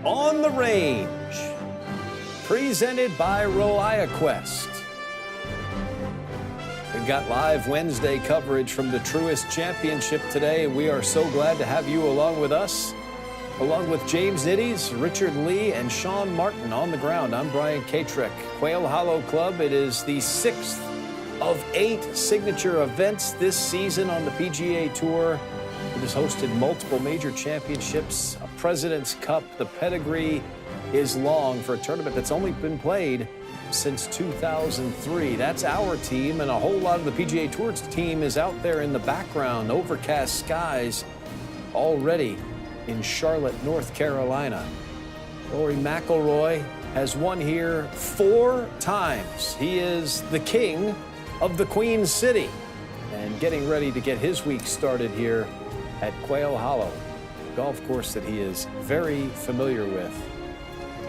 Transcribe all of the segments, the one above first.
on the Range, presented by ReliaQuest. We've got live Wednesday coverage from the Truist Championship today. We are so glad to have you along with us, along with James Nitties, Richard Lee, and Sean Martin on the ground. I'm Brian Katrek. Quail Hollow Club, it is the 6th of 8 signature events this season on the PGA Tour. It has hosted multiple major championships, a President's Cup. The pedigree is long for a tournament that's only been played since 2003. That's our team, and a whole lot of the PGA Tour's team is out there in the background. Overcast skies already in Charlotte, North Carolina. Rory McIlroy has won here 4 times. He is the king of the Queen City and getting ready to get his week started here at Quail Hollow, a golf course that he is very familiar with.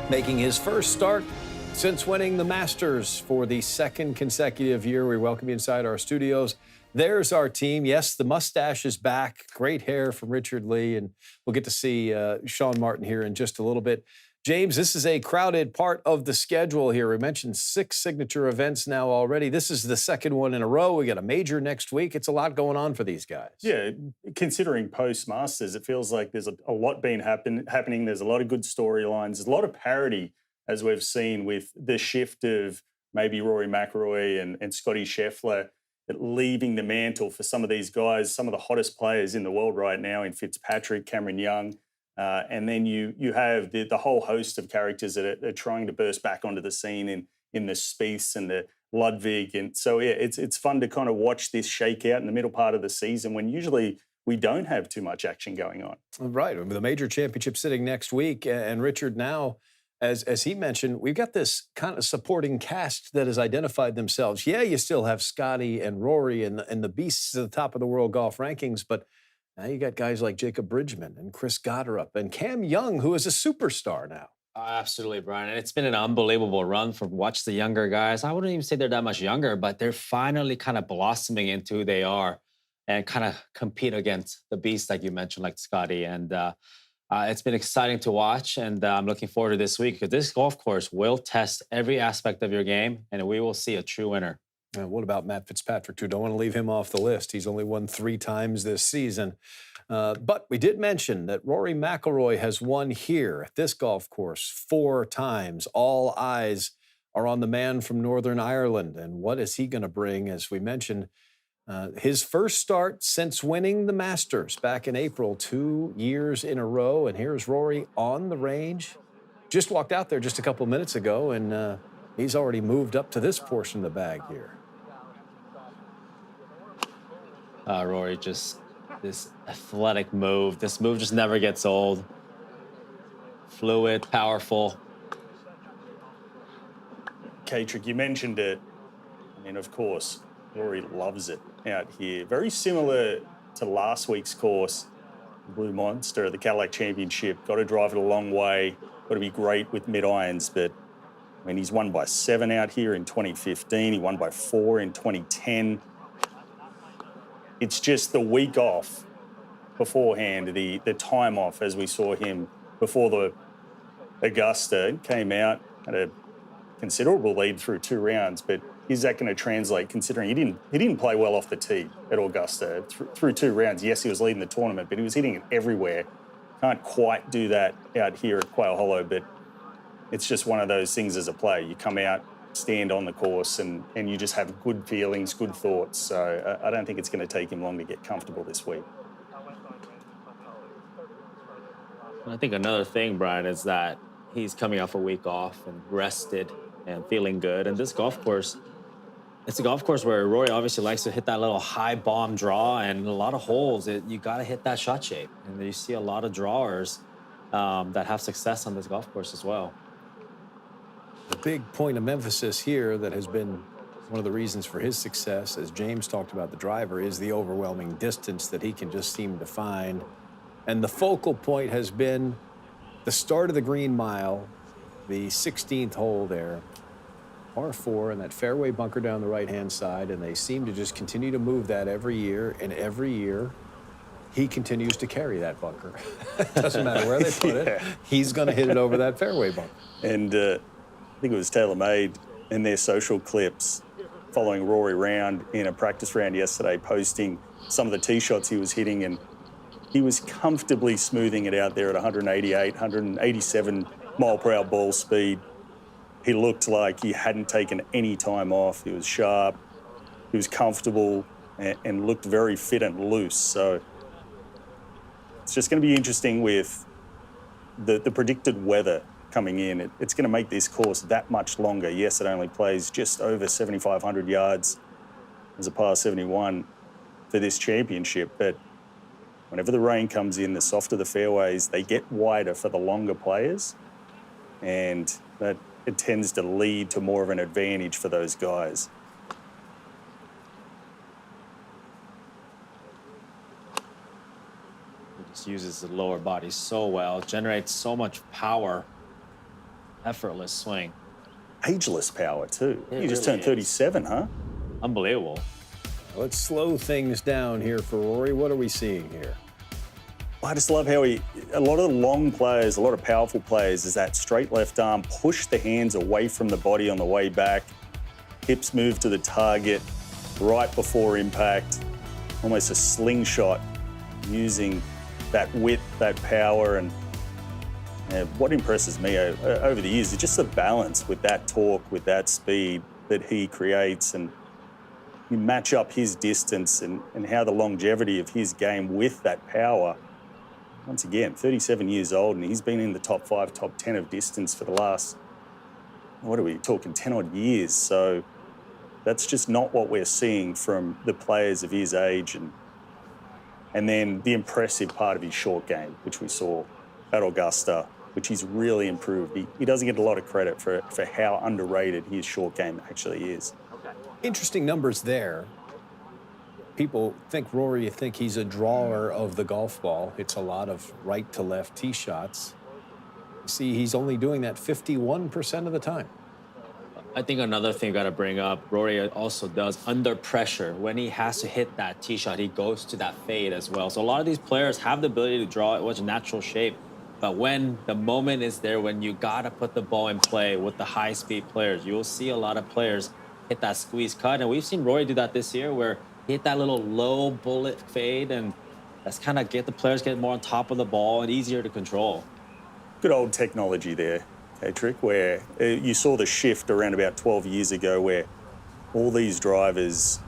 Making his first start since winning the Masters for the 2nd consecutive year. We welcome you inside our studios. There's our team. Yes, the mustache is back. Great hair from Richard Lee, and we'll get to see Sean Martin here in just a little bit. James, this is a crowded part of the schedule here. We mentioned 6 signature events now already. This is the 2nd one in a row. We got a major next week. It's a lot going on for these guys. Yeah, considering post-Masters, it feels like there's a lot been happening. There's a lot of good storylines. There's a lot of parity, as we've seen with the shift of maybe Rory McIlroy and Scotty Scheffler leaving the mantle for some of these guys, some of the hottest players in the world right now in Fitzpatrick, Cameron Young. And then you have the whole host of characters that are trying to burst back onto the scene in the Spieth and the Ludvig. And so, yeah, it's fun to kind of watch this shake out in the middle part of the season when usually we don't have too much action going on. Right. The major championship sitting next week. And Richard, now, as he mentioned, we've got this kind of supporting cast that has identified themselves. Yeah, you still have Scotty and Rory and the beasts at the top of the world golf rankings, but now you got guys like Jacob Bridgman and Chris Gotterup and Cam Young, who is a superstar now. Absolutely, Brian. And it's been an unbelievable run for watch the younger guys. I wouldn't even say they're that much younger, but they're finally kind of blossoming into who they are and kind of compete against the beast, like you mentioned, like Scotty. And it's been exciting to watch, and I'm looking forward to this week because this golf course will test every aspect of your game, and we will see a true winner. What about Matt Fitzpatrick, too? Don't want to leave him off the list. He's only won 3 times this season. But we did mention that Rory McIlroy has won here at this golf course 4 times. All eyes are on the man from Northern Ireland. And what is he going to bring? As we mentioned, his first start since winning the Masters back in April, 2 years in a row. And here's Rory on the range. Just walked out there just a couple minutes ago, and he's already moved up to this portion of the bag here. Rory, just this athletic move. This move just never gets old. Fluid, powerful. Katrick, you mentioned it. I mean, of course, Rory loves it out here. Very similar to last week's course, Blue Monster, the Cadillac Championship. Got to drive it a long way. Got to be great with mid-irons, but I mean, he's won by 7 out here in 2015. He won by 4 in 2010. It's just the week off beforehand, the time off, as we saw him before the Augusta, came out, had a considerable lead through 2 rounds, but is that going to translate considering he didn't play well off the tee at Augusta through 2 rounds? Yes, he was leading the tournament, but he was hitting it everywhere. Can't quite do that out here at Quail Hollow, but it's just one of those things as a player. You come out, stand on the course, and you just have good feelings, good thoughts. So I don't think it's going to take him long to get comfortable this week. I think another thing, Brian, is that he's coming off a week off and rested and feeling good. And this golf course, it's a golf course where Rory obviously likes to hit that little high bomb draw, and a lot of holes, you got to hit that shot shape. And you see a lot of drawers that have success on this golf course as well. The big point of emphasis here that has been one of the reasons for his success, as James talked about the driver, is the overwhelming distance that he can just seem to find. And the focal point has been the start of the Green Mile, the 16th hole there, par 4, and that fairway bunker down the right-hand side, and they seem to just continue to move that every year and every year. he continues to carry that bunker. Doesn't matter where they put it, he's going to hit it over that fairway bunker. And I think it was TaylorMade in their social clips following Rory round in a practice round yesterday, posting some of the tee shots he was hitting, and he was comfortably smoothing it out there at 188, 187 mile per hour ball speed. He looked like he hadn't taken any time off. He was sharp, he was comfortable, and looked very fit and loose. So it's just going to be interesting with the predicted weather coming in. It's going to make this course that much longer. Yes, it only plays just over 7,500 yards as a par 71 for this championship, but whenever the rain comes in, the softer the fairways, they get wider for the longer players, and that it tends to lead to more of an advantage for those guys. He just uses the lower body so well, generates so much power. Effortless swing. Ageless power, too. It You just really turned 37, huh? Unbelievable. Let's slow things down here for Rory. What are we seeing here? I just love how a lot of long players, a lot of powerful players, is that straight left arm, push the hands away from the body on the way back, hips move to the target right before impact, almost a slingshot, using that width, that power. And what impresses me over the years is just the balance with that torque, with that speed that he creates. And you match up his distance and how the longevity of his game with that power. Once again, 37 years old, and he's been in the top 5, top 10 of distance for the last, what are we talking, 10 odd years. So that's just not what we're seeing from the players of his age. And then the impressive part of his short game, which we saw at Augusta, which he's really improved. He doesn't get a lot of credit for how underrated his short game actually is. Interesting numbers there. People think Rory, think he's a drawer of the golf ball. It's a lot of right to left tee shots. See, he's only doing that 51% of the time. I think another thing you got to bring up, Rory also does under pressure. When he has to hit that tee shot, he goes to that fade as well. So a lot of these players have the ability to draw it with a natural shape. But when the moment is there, when you got to put the ball in play with the high-speed players, you'll see a lot of players hit that squeeze cut. And we've seen Rory do that this year, where he hit that little low bullet fade, and that's kind of get the players get more on top of the ball and easier to control. Good old technology there, Patrick, where you saw the shift around about 12 years ago where all these drivers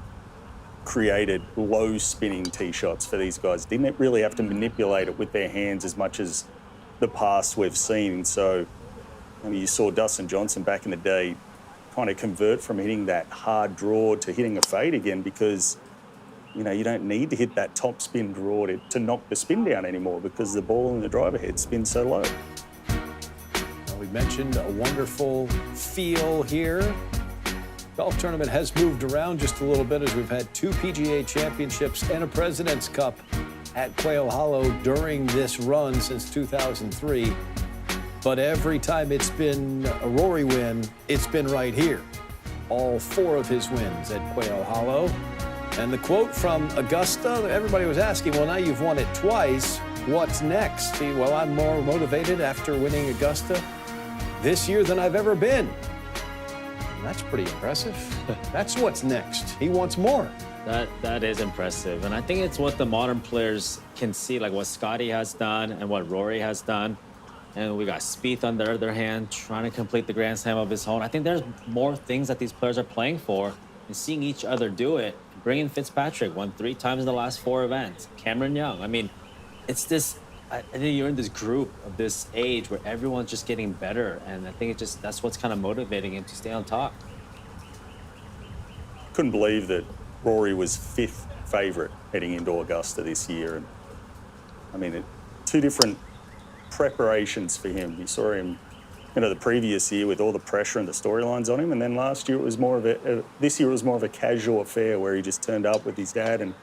created low spinning tee shots for these guys. Didn't really have to manipulate it with their hands as much as the past we've seen. So I mean, you saw Dustin Johnson back in the day kind of convert from hitting that hard draw to hitting a fade again, because you know, you don't need to hit that top spin draw to knock the spin down anymore, because the ball in the driver head spins so low. Well, we mentioned a wonderful feel here. Golf tournament has moved around just a little bit as we've had 2 PGA Championships and a President's Cup at Quail Hollow during this run since 2003. But every time it's been a Rory win, it's been right here. All 4 of his wins at Quail Hollow. And the quote from Augusta, everybody was asking, well, now you've won it twice. What's next? Well, I'm more motivated after winning Augusta this year than I've ever been. And that's pretty impressive. That's what's next. He wants more. That is impressive. And I think it's what the modern players can see, like what Scotty has done and what Rory has done. And we got Spieth on the other hand, trying to complete the Grand Slam of his own. I think there's more things that these players are playing for and seeing each other do it. Bring in Fitzpatrick, won 3 times in the last 4 events. Cameron Young. I mean, it's this, I think you're in this group of this age where everyone's just getting better. And I think that's what's kind of motivating him to stay on top. Couldn't believe that Rory was 5th favourite heading into Augusta this year. And I mean, 2 different preparations for him. You saw him, you know, the previous year with all the pressure and the storylines on him, and then last year it was more of this year it was more of a casual affair where he just turned up with his dad and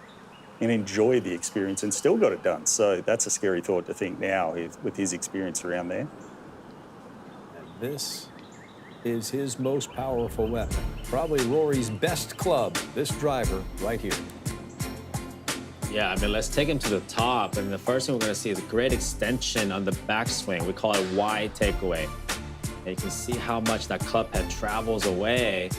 enjoyed the experience and still got it done. So that's a scary thought to think now with his experience around there. And this is his most powerful weapon. Probably Rory's best club, this driver right here. Yeah, I mean, let's take him to the top. And the first thing we're going to see is a great extension on the backswing. We call it Y takeaway. And you can see how much that club head travels away.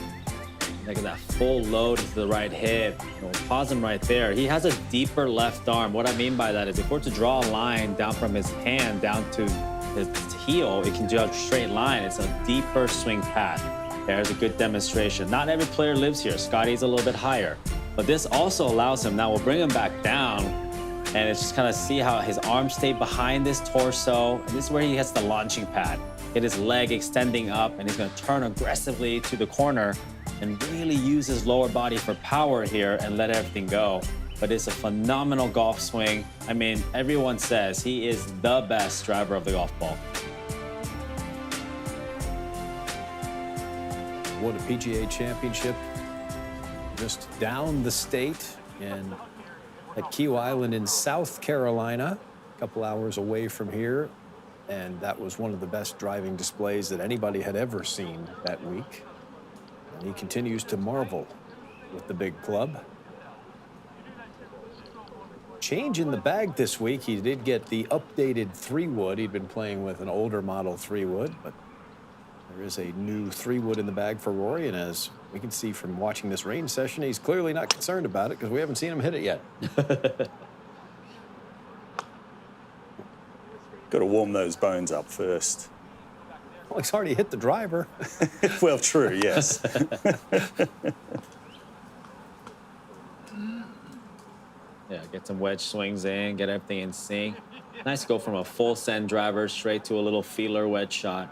Look at that full load into the right hip. We'll pause him right there. He has a deeper left arm. What I mean by that is if we're to draw a line down from his hand down to his heel, it can do a straight line. It's a deeper swing path. There's a good demonstration. Not every player lives here. Scotty's a little bit higher. But this also allows him, now we'll bring him back down, and it's just kind of see how his arms stay behind his torso. And this is where he hits the launching pad. Get his leg extending up, and he's going to turn aggressively to the corner and really use his lower body for power here and let everything go. But it's a phenomenal golf swing. I mean, everyone says he is the best driver of the golf ball. Won a PGA Championship just down the state and at Key Island in South Carolina, a couple hours away from here. And that was one of the best driving displays that anybody had ever seen that week. And he continues to marvel with the big club. Change in the bag this week. He did get the updated 3-wood. He'd been playing with an older model 3-wood, but there is a new 3-wood in the bag for Rory, and as we can see from watching this range session, he's clearly not concerned about it because we haven't seen him hit it yet. Got to warm those bones up first. Well, he's already hit the driver. Well, true, yes. Yeah, get some wedge swings in, get everything in sync. Nice to go from a full send driver straight to a little feeler wedge shot.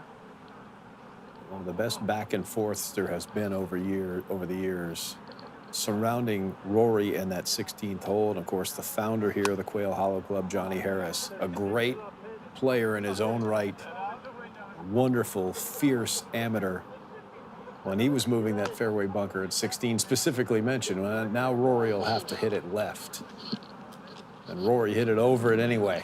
One of the best back and forths there has been over the years surrounding Rory and that 16th hole. And of course, the founder here of the Quail Hollow Club, Johnny Harris, a great player in his own right, wonderful, fierce amateur. When he was moving that fairway bunker at 16, specifically mentioned, well, now Rory will have to hit it left. And Rory hit it over it anyway.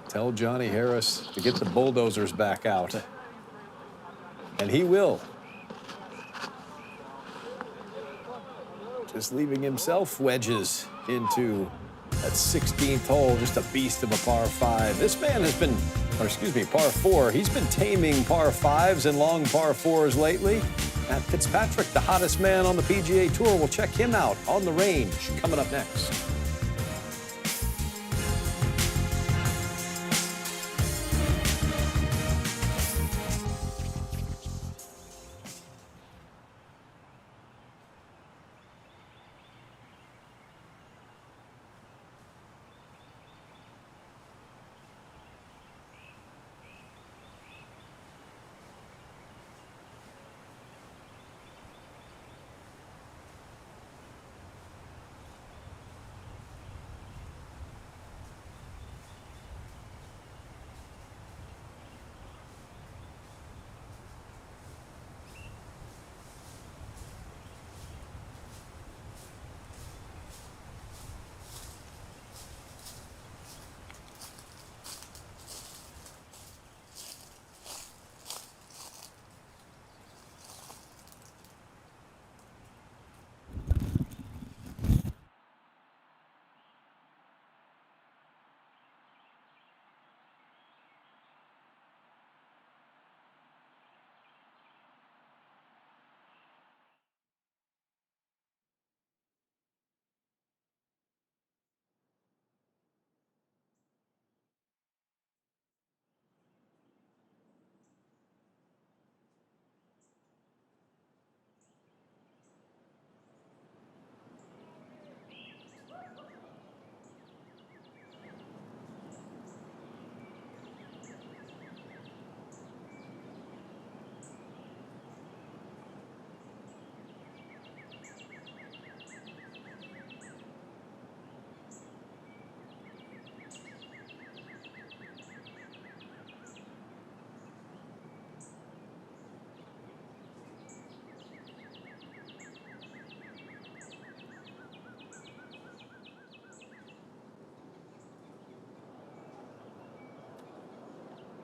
Tell Johnny Harris to get the bulldozers back out. And he will. Just leaving himself wedges into that 16th hole, just a beast of a par 5. This man has been, or excuse me, par 4. He's been taming par 5s and long par 4s lately. Matt Fitzpatrick, the hottest man on the PGA Tour. We'll check him out on the range coming up next.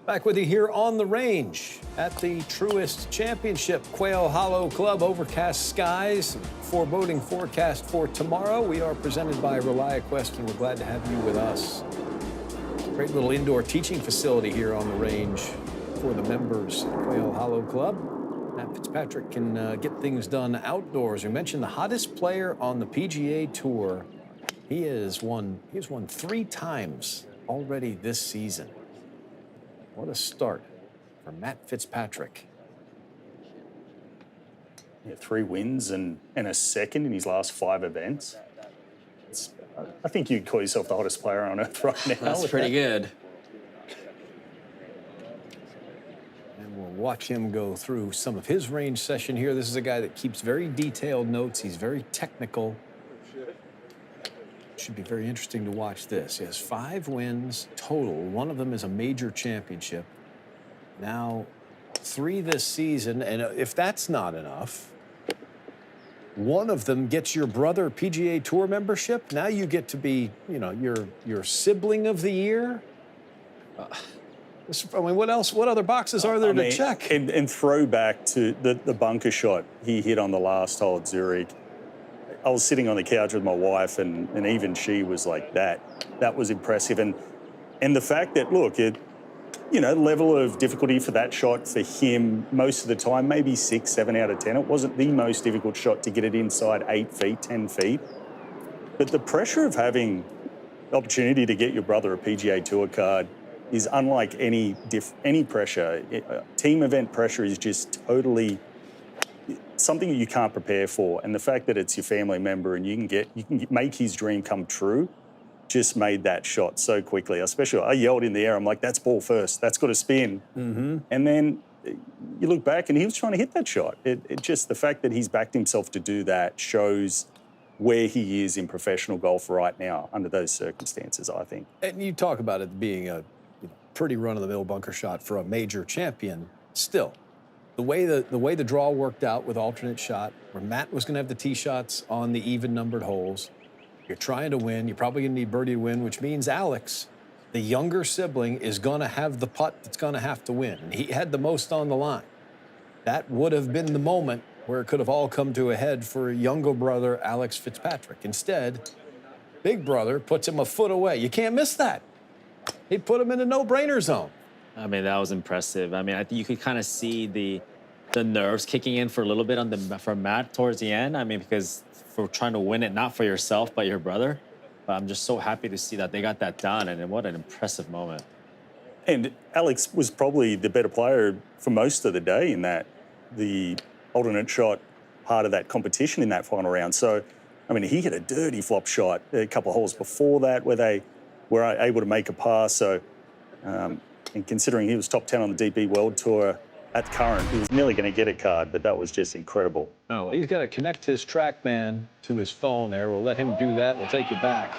Back with you here on the range at the Truist Championship. Quail Hollow Club, overcast skies, foreboding forecast for tomorrow. We are presented by ReliaQuest, and we're glad to have you with us. Great little indoor teaching facility here on the range for the members at Quail Hollow Club. Matt Fitzpatrick can get things done outdoors. We mentioned the hottest player on the PGA Tour. He's won 3 times already this season. What a start for Matt Fitzpatrick. Yeah, 3 wins and a second in his last 5 events. I think you'd call yourself the hottest player on earth right now. That's pretty good. And we'll watch him go through some of his range session here. This is a guy that keeps very detailed notes. He's very technical. Should be very interesting to watch this. He has 5 wins total. One of them is a major championship. Now 3 this season, and if that's not enough, one of them gets your brother PGA Tour membership. Now you get to be, your sibling of the year. I mean, what else? What other boxes are there to check? And throwback to the bunker shot he hit on the last hole at Zurich. I was sitting on the couch with my wife, and even she was like, that was impressive. And the fact that, look, level of difficulty for that shot for him most of the time, maybe 6, 7 out of 10. It wasn't the most difficult shot to get it inside 8 feet, 10 feet. But the pressure of having the opportunity to get your brother a PGA Tour card is unlike any pressure. Team event pressure is just totally something that you can't prepare for, and the fact that it's your family member and you can make his dream come true just made that shot so quickly. Especially, I yelled in the air, I'm like, that's ball first, that's got to spin. Mm-hmm. And then you look back and he was trying to hit that shot. It just, the fact that he's backed himself to do that shows where he is in professional golf right now under those circumstances, I think. And you talk about it being a pretty run-of-the-mill bunker shot for a major champion. Still, the way the draw worked out with alternate shot, where Matt was going to have the tee shots on the even-numbered holes. You're trying to win. You're probably going to need birdie to win, which means Alex, the younger sibling, is going to have the putt that's going to have to win. And he had the most on the line. That would have been the moment where it could have all come to a head for younger brother Alex Fitzpatrick. Instead, big brother puts him a foot away. You can't miss that. He put him in a no-brainer zone. I mean, that was impressive. I mean, I think you could kind of see the nerves kicking in for a little bit for Matt towards the end. I mean, because for trying to win it, not for yourself, but your brother. But I'm just so happy to see that they got that done, and what an impressive moment. And Alex was probably the better player for most of the day in the alternate shot part of that competition in that final round. So, I mean, he hit a dirty flop shot a couple of holes before that where they were able to make a pass. So, and considering he was top 10 on the DP World Tour at the current, he was nearly going to get a card, but that was just incredible. Oh, he's got to connect his TrackMan to his phone there. We'll let him do that. We'll take you back.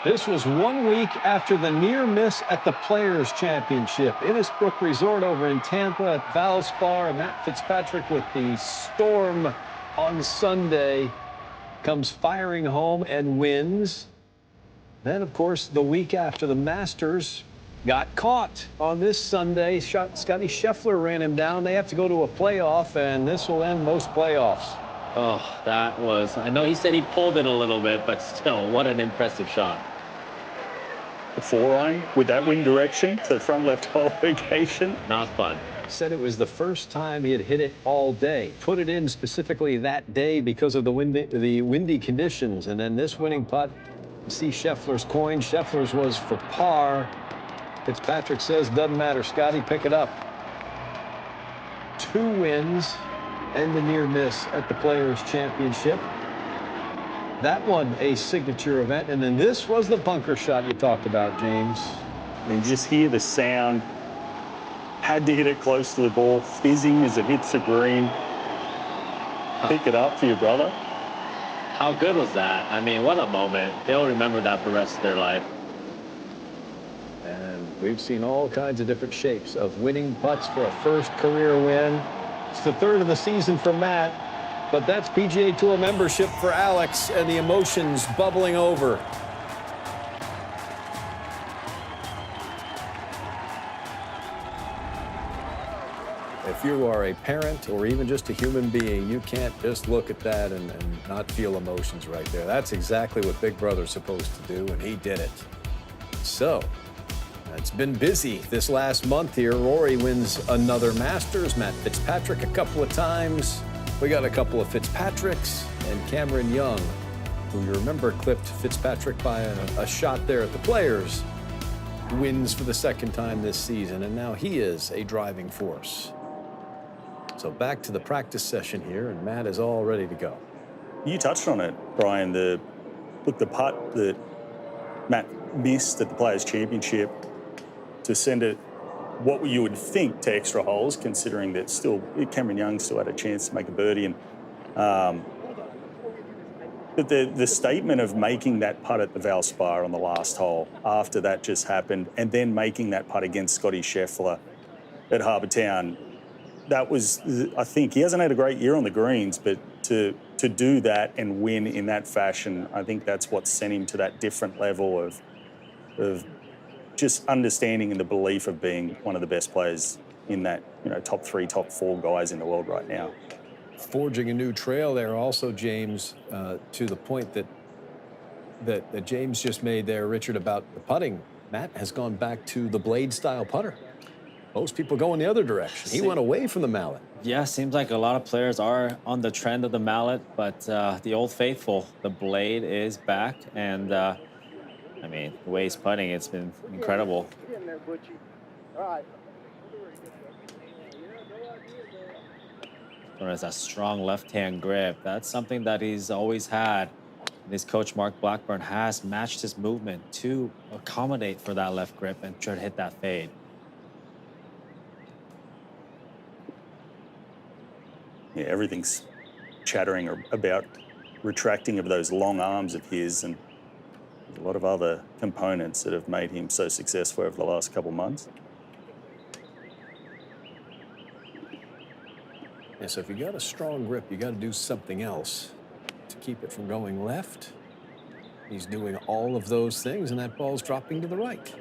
This was 1 week after the near miss at the Players Championship. Innisbrook Resort over in Tampa at Valspar. Matt Fitzpatrick with the storm on Sunday comes firing home and wins. Then, of course, the week after the Masters, got caught on this Sunday. Scotty Scheffler ran him down. They have to go to a playoff, and this will end most playoffs. Oh, that was... I know he said he pulled it a little bit, but still, what an impressive shot. The 4-iron with that wind direction to the front left hole location. Not fun. Said it was the first time he had hit it all day. Put it in specifically that day because of the windy conditions. And then this winning putt, you see Scheffler's coin. Scheffler's was for par. Fitzpatrick says, doesn't matter, Scotty, pick it up. 2 wins and the near miss at the Players Championship. That one a signature event. And then this was the bunker shot you talked about, James. And just hear the sound. Had to hit it close to the ball, fizzing as it hits the green. Pick it up for your brother. How good was that? I mean, what a moment. They'll remember that for the rest of their life. And we've seen all kinds of different shapes of winning putts for a first career win. It's the 3rd of the season for Matt, but that's PGA Tour membership for Alex, and the emotions bubbling over. if you are a parent or even just a human being, you can't just look at that and not feel emotions right there. That's exactly what Big Brother's supposed to do, and he did it. So, it's been busy this last month here. Rory wins another Masters, Matt Fitzpatrick a couple of times. We got a couple of Fitzpatricks, and Cameron Young, who you remember clipped Fitzpatrick by a shot there at the Players, wins for the second time this season, and now he is a driving force. So back to the practice session here, and Matt is all ready to go. You touched on it, Brian. The putt that Matt missed at the Players Championship to send it, what you would think, to extra holes, considering that still Cameron Young still had a chance to make a birdie. And but the statement of making that putt at the Valspar on the last hole after that just happened, and then making that putt against Scotty Scheffler at Harbour Town, that was, I think, he hasn't had a great year on the greens, but to do that and win in that fashion, I think that's what sent him to that different level of just understanding and the belief of being one of the best players in that, top 3, top 4 guys in the world right now. Forging a new trail there also, James, to the point that James just made there, Richard, about the putting. Matt has gone back to the blade-style putter. Most people go in the other direction. He went away from the mallet. Yeah, seems like a lot of players are on the trend of the mallet, but the old faithful, the blade is back. And, I mean, the way he's putting, it's been incredible. There's a strong left-hand grip. That's something that he's always had. And his coach, Mark Blackburn, has matched his movement to accommodate for that left grip and try to hit that fade. Yeah, everything's chattering about retracting of those long arms of his, and there's a lot of other components that have made him so successful over the last couple of months. Yeah, so if you got a strong grip, you got to do something else to keep it from going left. He's doing all of those things, and that ball's dropping to the right.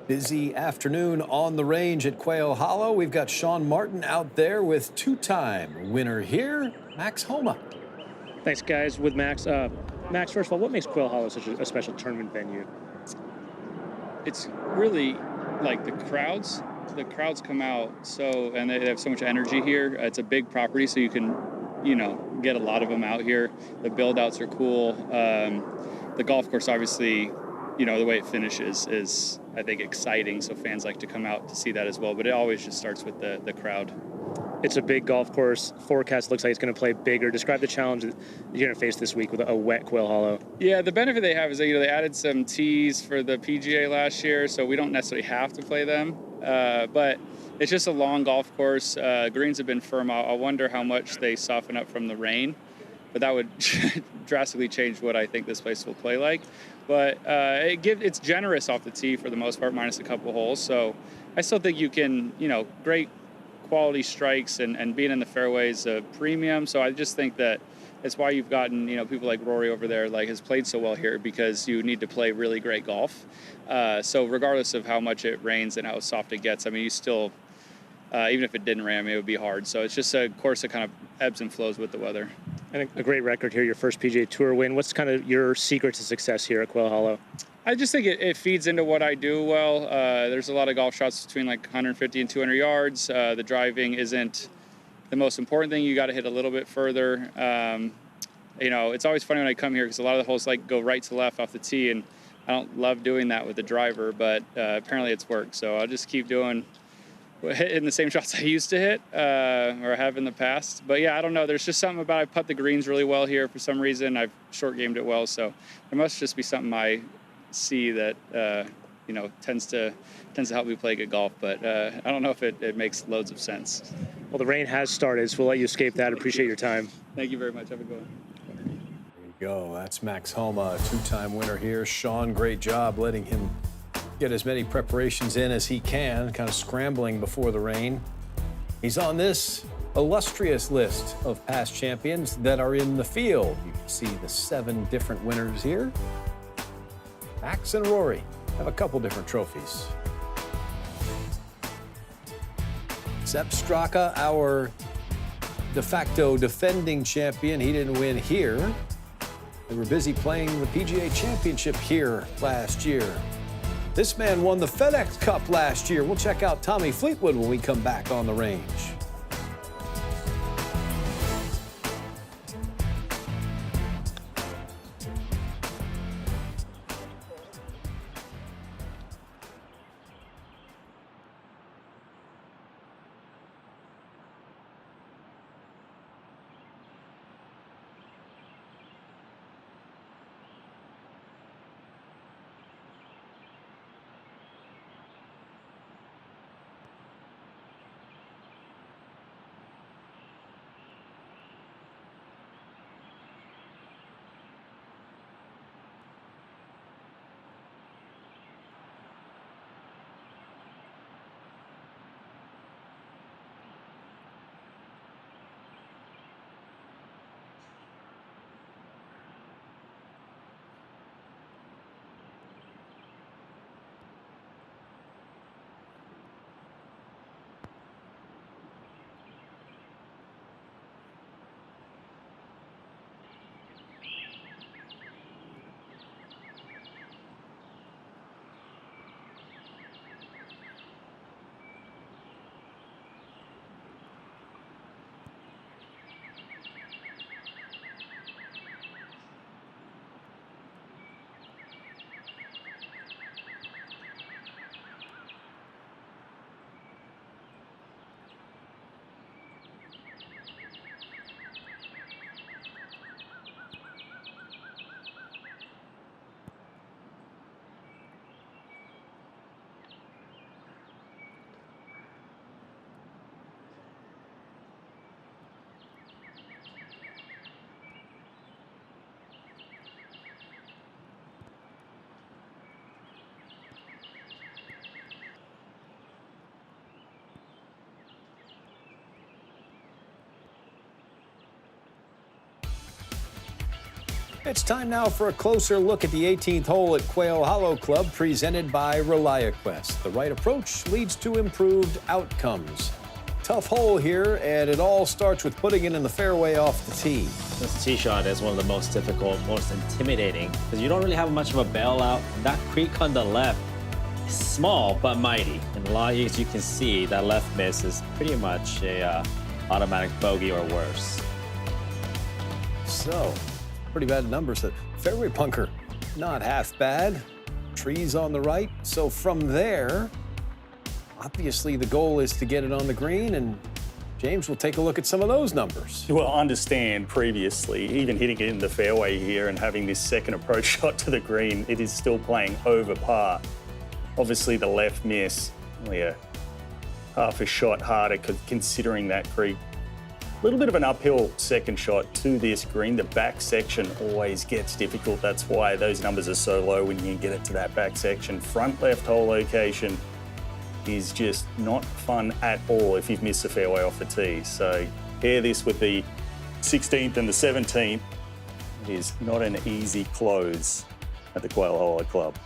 Busy afternoon on the range at Quail Hollow. We've got Sean Martin out there with two-time winner here, Max Homa. Thanks, guys. With Max. Max, first of all, what makes Quail Hollow such a special tournament venue? It's really like the crowds. The crowds come out and they have so much energy here. It's a big property, so you can, get a lot of them out here. The build-outs are cool. The golf course, obviously, the way it finishes is, I think, exciting. So fans like to come out to see that as well. But it always just starts with the crowd. It's a big golf course. Forecast looks like it's going to play bigger. Describe the challenge that you're going to face this week with a wet Quail Hollow. Yeah, the benefit they have is that they added some tees for the PGA last year, so we don't necessarily have to play them. But it's just a long golf course. Greens have been firm. I wonder how much they soften up from the rain, but that would drastically change what I think this place will play like. But it's generous off the tee for the most part, minus a couple holes. So I still think you can, great quality strikes and being in the fairways a premium. So I just think that it's why you've gotten, people like Rory over there, has played so well here, because you need to play really great golf. So regardless of how much it rains and how soft it gets, you still, even if it didn't rain, it would be hard. So it's just a course that kind of ebbs and flows with the weather. And a great record here, your first PGA Tour win. What's kind of your secret to success here at Quail Hollow? I just think it feeds into what I do well. There's a lot of golf shots between 150 and 200 yards. The driving isn't the most important thing. You got to hit a little bit further. It's always funny when I come here, because a lot of the holes go right to left off the tee, and I don't love doing that with the driver, but apparently it's worked. So I'll just keep hitting the same shots I used to hit or have in the past. But yeah, I don't know. There's just something about I putt the greens really well here for some reason. I've short gamed it well, so there must just be something I see that tends to help me play good golf. But I don't know if it makes loads of sense. Well, the rain has started, so we'll let you escape that. Appreciate your time. Thank you very much. Have a good one. There you go. That's Max Homa, a two-time winner here. Sean, great job letting him get as many preparations in as he can, kind of scrambling before the rain. He's on this illustrious list of past champions that are in the field. You can see the 7 different winners here. Max and Rory have a couple different trophies. Sepp Straka, our de facto defending champion, he didn't win here. They were busy playing the PGA Championship here last year. This man won the FedEx Cup last year. We'll check out Tommy Fleetwood when we come back on the range. It's time now for a closer look at the 18th hole at Quail Hollow Club, presented by ReliaQuest. The right approach leads to improved outcomes. Tough hole here, and it all starts with putting it in the fairway off the tee. This tee shot is one of the most difficult, most intimidating, because you don't really have much of a bailout. That creek on the left is small but mighty, and a lot, as you can see, that left miss is pretty much a automatic bogey or worse. So, pretty bad numbers. The fairway bunker, not half bad. Trees on the right. So from there, obviously the goal is to get it on the green, and James will take a look at some of those numbers. Well, understand previously, even hitting it in the fairway here and having this second approach shot to the green, it is still playing over par. Obviously the left miss, only a half a shot harder considering that creek. A little bit of an uphill second shot to this green. The back section always gets difficult. That's why those numbers are so low when you get it to that back section. Front left hole location is just not fun at all if you've missed the fairway off the tee. So pair this with the 16th and the 17th. It is not an easy close at the Quail Hollow Club.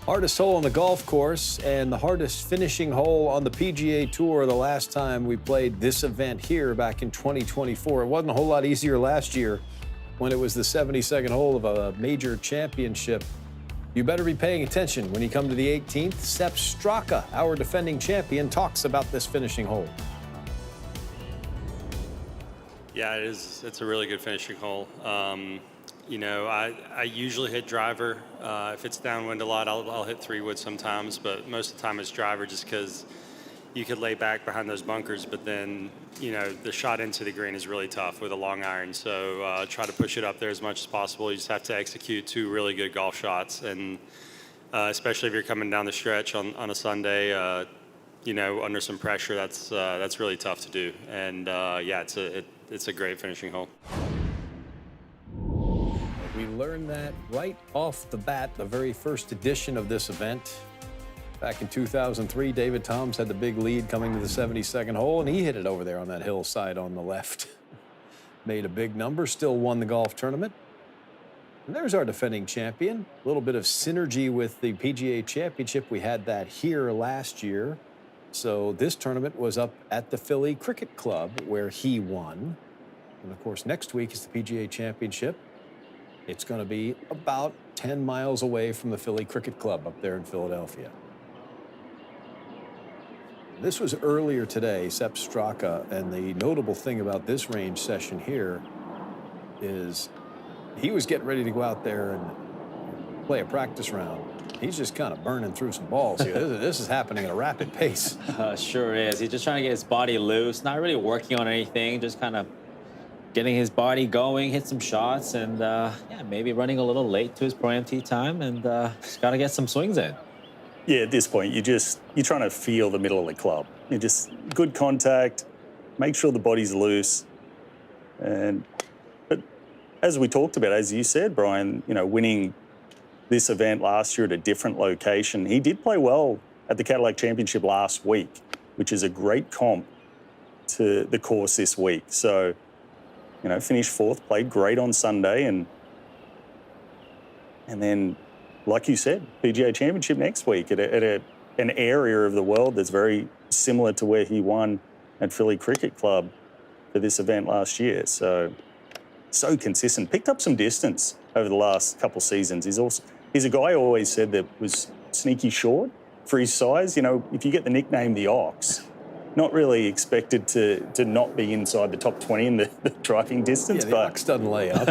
Hardest hole on the golf course and the hardest finishing hole on the PGA Tour the last time we played this event here back in 2024. It wasn't a whole lot easier last year when it was the 72nd hole of a major championship. You better be paying attention when you come to the 18th. Sepp Straka, our defending champion, talks about this finishing hole. Yeah, it is. It's a really good finishing hole. You know, I usually hit driver. If it's downwind a lot, I'll hit 3-wood sometimes, but most of the time it's driver just because you could lay back behind those bunkers, but then, you know, the shot into the green is really tough with a long iron. So try to push it up there as much as possible. You just have to execute 2 really good golf shots, and especially if you're coming down the stretch on a Sunday, you know, under some pressure, that's really tough to do. And yeah, it's a great finishing hole. We learned that right off the bat, the very first edition of this event. Back in 2003, David Toms had the big lead coming to the 72nd hole, and he hit it over there on that hillside on the left. Made a big number, still won the golf tournament. And there's our defending champion. A little bit of synergy with the PGA Championship. We had that here last year. So this tournament was up at the Philly Cricket Club where he won. And of course, next week is the PGA Championship. It's going to be about 10 miles away from the Philly Cricket Club up there in Philadelphia. This was earlier today, Sepp Straka, and the notable thing about this range session here is he was getting ready to go out there and play a practice round. He's just kind of burning through some balls here. This is happening at a rapid pace. Sure is. He's just trying to get his body loose, not really working on anything, just kind of getting his body going, hit some shots, and yeah, maybe running a little late to his Pro-Am tee time, and just got to get some swings in. Yeah, at this point, you're trying to feel the middle of the club. You just good contact, make sure the body's loose, but as we talked about, as you said, Brian, winning this event last year at a different location, he did play well at the Cadillac Championship last week, which is a great comp to the course this week. So, finished fourth, played great on Sunday, and then, like you said, PGA Championship next week at an area of the world that's very similar to where he won at Philly Cricket Club for this event last year. So consistent. Picked up some distance over the last couple of seasons. He's a guy I always said that was sneaky short for his size. If you get the nickname the Ox, not really expected to not be inside the top 20 in the driving distance. Yeah, the Ox doesn't lay up.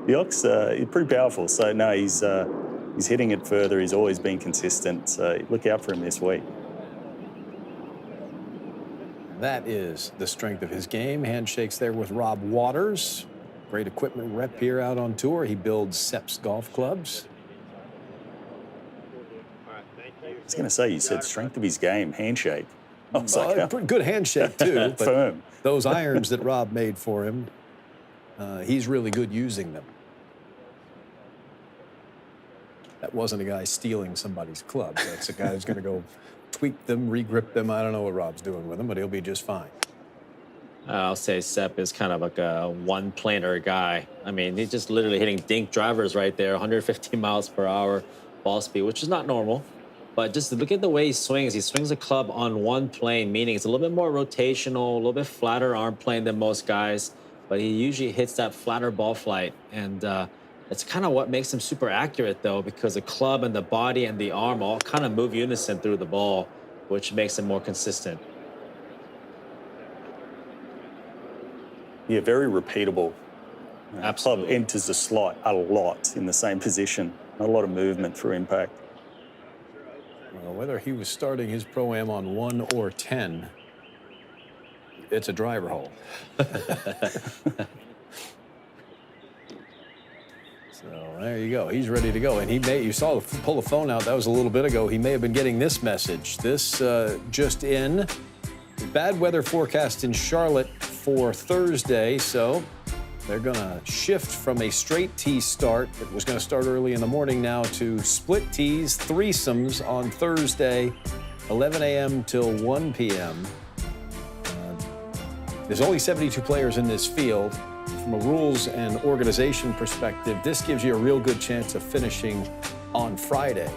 The Ox is pretty powerful. So, no, he's hitting it further. He's always been consistent. So look out for him this week. That is the strength of his game. Handshakes there with Rob Waters. Great equipment rep here out on tour. He builds Sepp's golf clubs. I was going to say, you said strength of his game, handshake. I was like, pretty good handshake, too. But firm. Those irons that Rob made for him, he's really good using them. That wasn't a guy stealing somebody's club. That's a guy who's going to go tweak them, regrip them. I don't know what Rob's doing with them, but he'll be just fine. I'll say Sepp is kind of like a one-planer guy. I mean, he's just literally hitting dink drivers right there, 150 miles per hour ball speed, which is not normal. But just look at the way he swings. He swings a club on one plane, meaning it's a little bit more rotational, a little bit flatter arm plane than most guys. But he usually hits that flatter ball flight. And it's kind of what makes him super accurate, though, because the club and the body and the arm all kind of move unison through the ball, which makes him more consistent. Yeah, very repeatable. Absolutely. Club enters the slot a lot in the same position. Not a lot of movement through impact. Well, whether he was starting his Pro-Am on 1 or 10, it's a driver hole. So there you go. He's ready to go. And you saw him pull the phone out. That was a little bit ago. He may have been getting this message. This just in. Bad weather forecast in Charlotte for Thursday. So they're going to shift from a straight tee start that was going to start early in the morning now to split tees, threesomes on Thursday, 11 a.m. till 1 p.m. There's only 72 players in this field. From a rules and organization perspective, this gives you a real good chance of finishing on Friday.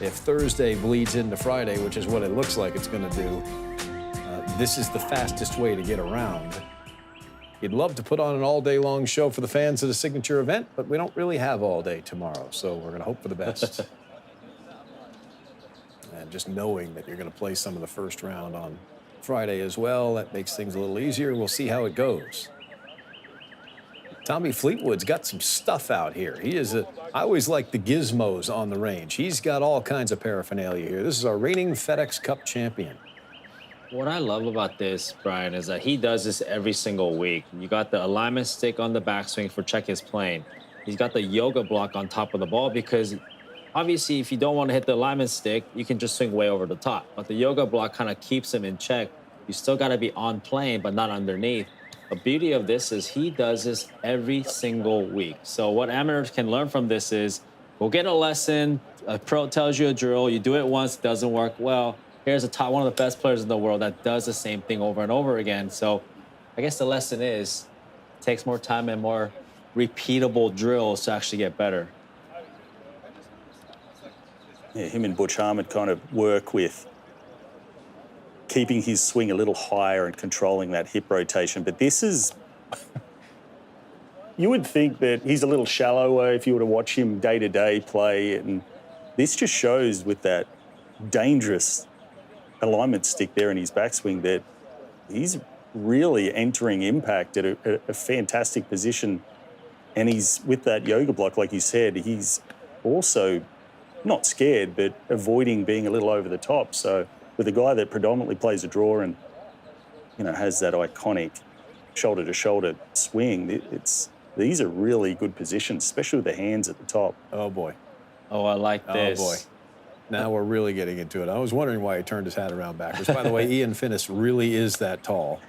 If Thursday bleeds into Friday, which is what it looks like it's going to do, this is the fastest way to get around. You'd love to put on an all-day-long show for the fans at a signature event, but we don't really have all day tomorrow, so we're going to hope for the best. And just knowing that you're going to play some of the first round on Friday as well, that makes things a little easier. We'll see how it goes. Tommy Fleetwood's got some stuff out here. I always like the gizmos on the range. He's got all kinds of paraphernalia here. This is our reigning FedEx Cup champion. What I love about this, Brian, is that he does this every single week. You got the alignment stick on the backswing for check his plane. He's got the yoga block on top of the ball because obviously if you don't want to hit the alignment stick, you can just swing way over the top. But the yoga block kind of keeps him in check. You still got to be on plane, but not underneath. The beauty of this is he does this every single week. So what amateurs can learn from this is go get a lesson. A pro tells you a drill. You do it once, it doesn't work well. Here's one of the best players in the world that does the same thing over and over again. So I guess the lesson is it takes more time and more repeatable drills to actually get better. Yeah, him and Butch Harmon kind of work with keeping his swing a little higher and controlling that hip rotation. But this is, you would think that he's a little shallower if you were to watch him day to day play. And this just shows with that dangerous alignment stick there in his backswing that he's really entering impact at a fantastic position. And he's, with that yoga block, like you said, he's also not scared, but avoiding being a little over the top. So with a guy that predominantly plays a draw and, you know, has that iconic shoulder-to-shoulder swing, these are really good positions, especially with the hands at the top. Oh, boy. Oh, I like this. Oh, boy. Now we're really getting into it. I was wondering why he turned his hat around backwards. By the way, Ian Finnis really is that tall.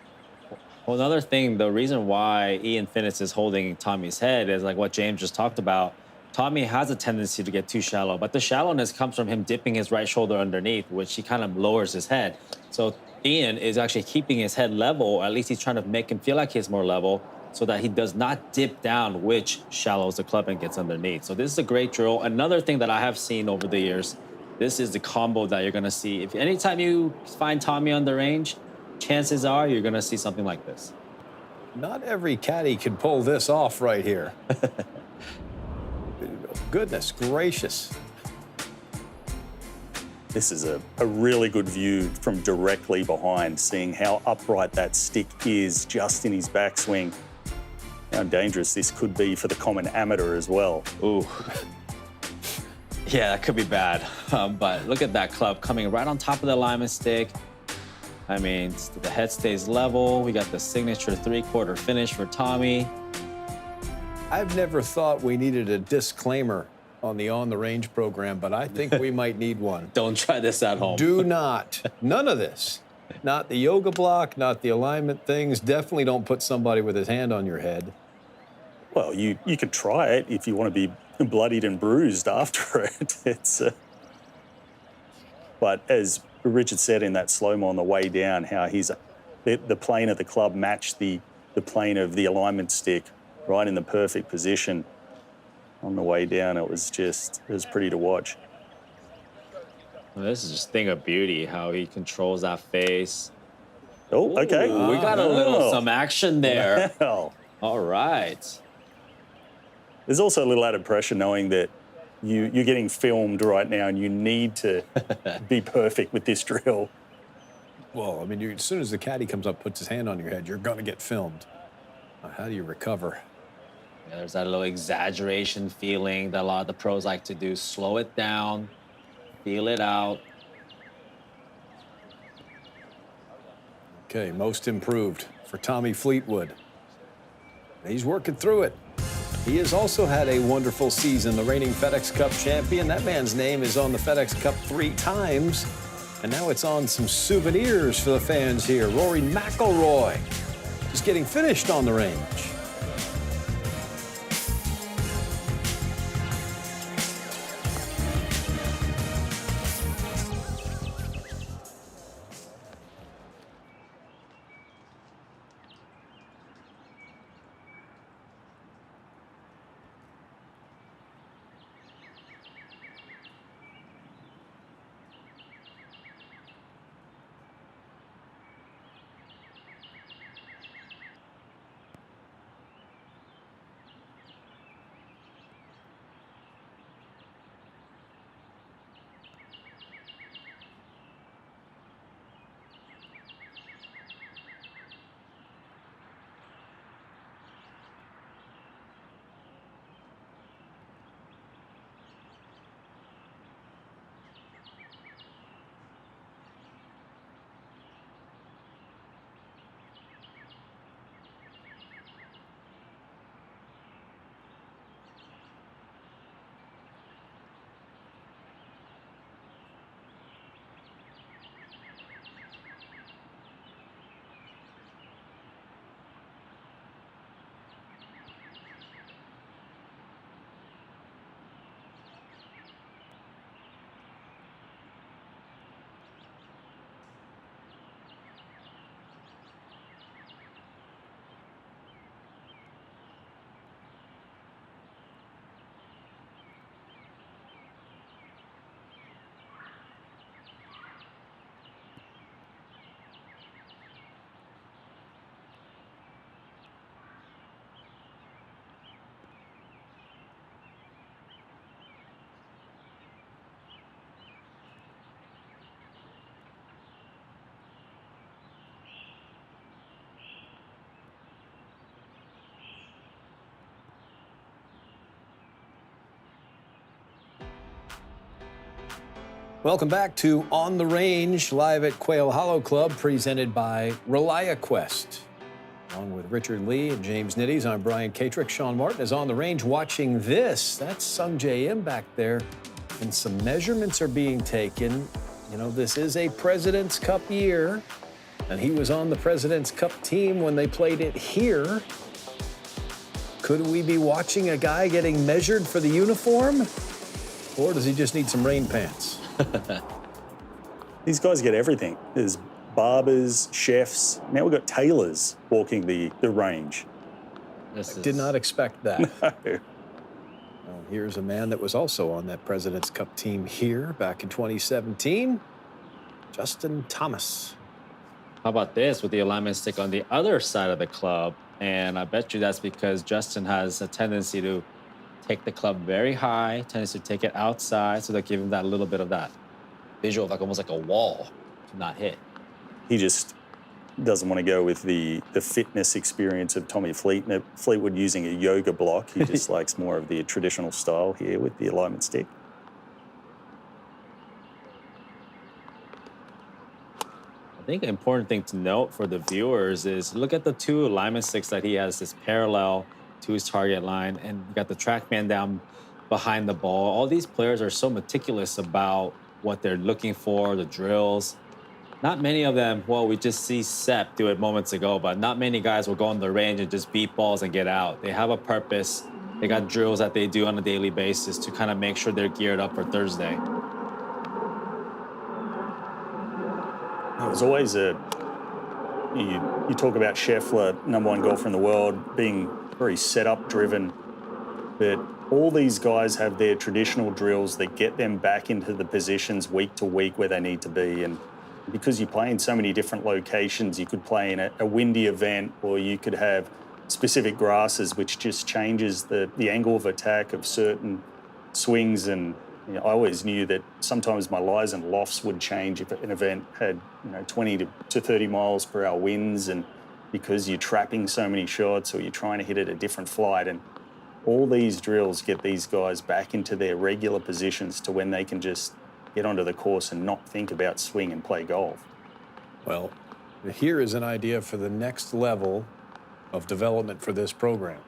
Well, another thing, the reason why Ian Finnis is holding Tommy's head is like what James just talked about. Tommy has a tendency to get too shallow, but the shallowness comes from him dipping his right shoulder underneath, which he kind of lowers his head. So Ian is actually keeping his head level, or at least he's trying to make him feel like he's more level so that he does not dip down, which shallows the club and gets underneath. So this is a great drill. Another thing that I have seen over the years, this is the combo that you're going to see. If anytime you find Tommy on the range, chances are you're going to see something like this. Not every caddy can pull this off right here. Goodness gracious. This is a really good view from directly behind, seeing how upright that stick is just in his backswing. How dangerous this could be for the common amateur as well. Ooh. Yeah, that could be bad. But look at that club coming right on top of the alignment stick. I mean, the head stays level. We got the signature three-quarter finish for Tommy. I've never thought we needed a disclaimer on the On the Range program, but I think we might need one. Don't try this at home. Do not. None of this. Not the yoga block, not the alignment things. Definitely don't put somebody with his hand on your head. Well, you could try it if you want to be bloodied and bruised after it. But as Richard said in that slow-mo on the way down, how the plane of the club matched the plane of the alignment stick right in the perfect position on the way down. It was pretty to watch. Well, this is just a thing of beauty, how he controls that face. Oh, okay. Ooh, we got some action there. Well, all right. there's also a little added pressure knowing that you're getting filmed right now and you need to be perfect with this drill. Well, I mean, as soon as the caddy comes up, puts his hand on your head, you're going to get filmed. How do you recover? Yeah, there's that little exaggeration feeling that a lot of the pros like to do. Slow it down, feel it out. Okay, most improved for Tommy Fleetwood. He's working through it. He has also had a wonderful season, the reigning FedEx Cup champion. That man's name is on the FedEx Cup 3 times, and now it's on some souvenirs for the fans here. Rory McIlroy just getting finished on the range. Welcome back to On the Range, live at Quail Hollow Club, presented by ReliaQuest. Along with Richard Lee and James Nitties, I'm Brian Katrick. Sean Martin is on the range watching this. That's Sung J M back there, and some measurements are being taken. You know, this is a President's Cup year, and he was on the President's Cup team when they played it here. Could we be watching a guy getting measured for the uniform? Or does he just need some rain pants? These guys get everything. There's barbers, chefs. Now we've got tailors walking the range. Did not expect that. No. Well, here's a man that was also on that President's Cup team here back in 2017, Justin Thomas. How about this with the alignment stick on the other side of the club? And I bet you that's because Justin has a tendency to take the club very high, tendency to take it outside, so they give him that little bit of that visual of like almost like a wall to not hit. He just doesn't want to go with the fitness experience of Tommy Fleetwood using a yoga block. He just likes more of the traditional style here with the alignment stick. I think an important thing to note for the viewers is look at the two alignment sticks that he has, this parallel to his target line, and you got the TrackMan down behind the ball. All these players are so meticulous about what they're looking for, the drills. Not many of them, well, we just see Sepp do it moments ago, but not many guys will go on the range and just beat balls and get out. They have a purpose. They got drills that they do on a daily basis to kind of make sure they're geared up for Thursday. There's always you talk about Scheffler, #1 golfer in the world, being very setup driven, but all these guys have their traditional drills that get them back into the positions week to week where they need to be. And because you play in so many different locations, you could play in a windy event, or you could have specific grasses, which just changes the angle of attack of certain swings. And you know, I always knew that sometimes my lies and lofts would change if an event had 20 to 30 miles per hour winds, and because you're trapping so many shots or you're trying to hit at a different flight. And all these drills get these guys back into their regular positions to when they can just get onto the course and not think about swing and play golf. Well, here is an idea for the next level of development for this program.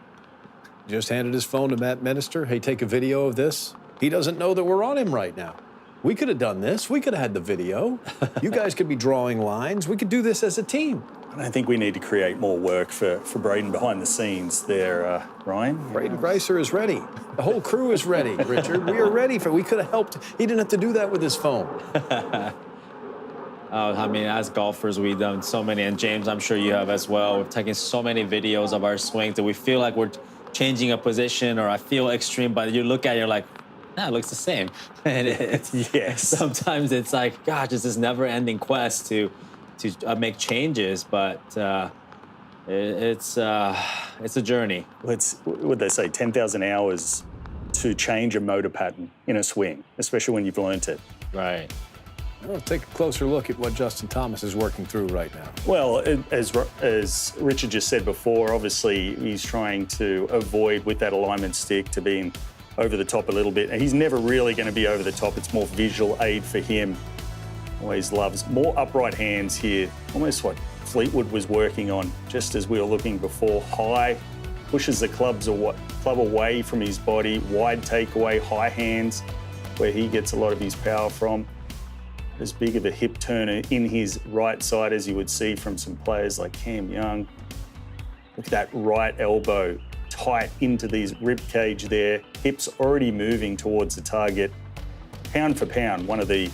Just handed his phone to Matt Minister. Hey, take a video of this. He doesn't know that we're on him right now. We could have done this. We could have had the video. You guys could be drawing lines. We could do this as a team. I think we need to create more work for Braden behind the scenes there, Ryan. Braden Greiser is ready. The whole crew is ready, Richard. We are ready for. We could have helped. He didn't have to do that with his phone. I mean, as golfers, we've done so many, and James, I'm sure you have as well. We've taken so many videos of our swings that we feel like we're changing a position, or I feel extreme, but you look at it, you're like, nah, it looks the same. And yes. Sometimes it's like, gosh, it's this never-ending quest to make changes, but it's a journey. It's what they say, 10,000 hours to change a motor pattern in a swing, especially when you've learnt it. Right. Well, take a closer look at what Justin Thomas is working through right now. Well, as Richard just said before, obviously he's trying to avoid with that alignment stick to being over the top a little bit. And he's never really going to be over the top. It's more visual aid for him. Always loves more upright hands here. Almost what Fleetwood was working on, just as we were looking before. High, pushes the club away from his body. Wide takeaway, high hands, where he gets a lot of his power from. As big of a hip turner in his right side as you would see from some players like Cam Young. Look at that right elbow tight into these rib cage there. Hips already moving towards the target. Pound for pound, one of the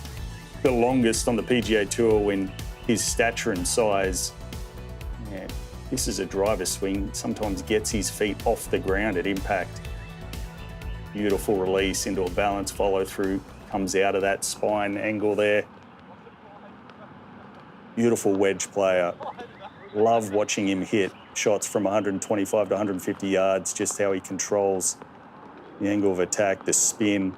longest on the PGA Tour in his stature and size. Yeah, this is a driver swing. Sometimes gets his feet off the ground at impact. Beautiful release into a balance follow through. Comes out of that spine angle there. Beautiful wedge player. Love watching him hit shots from 125 to 150 yards, just how he controls the angle of attack, the spin.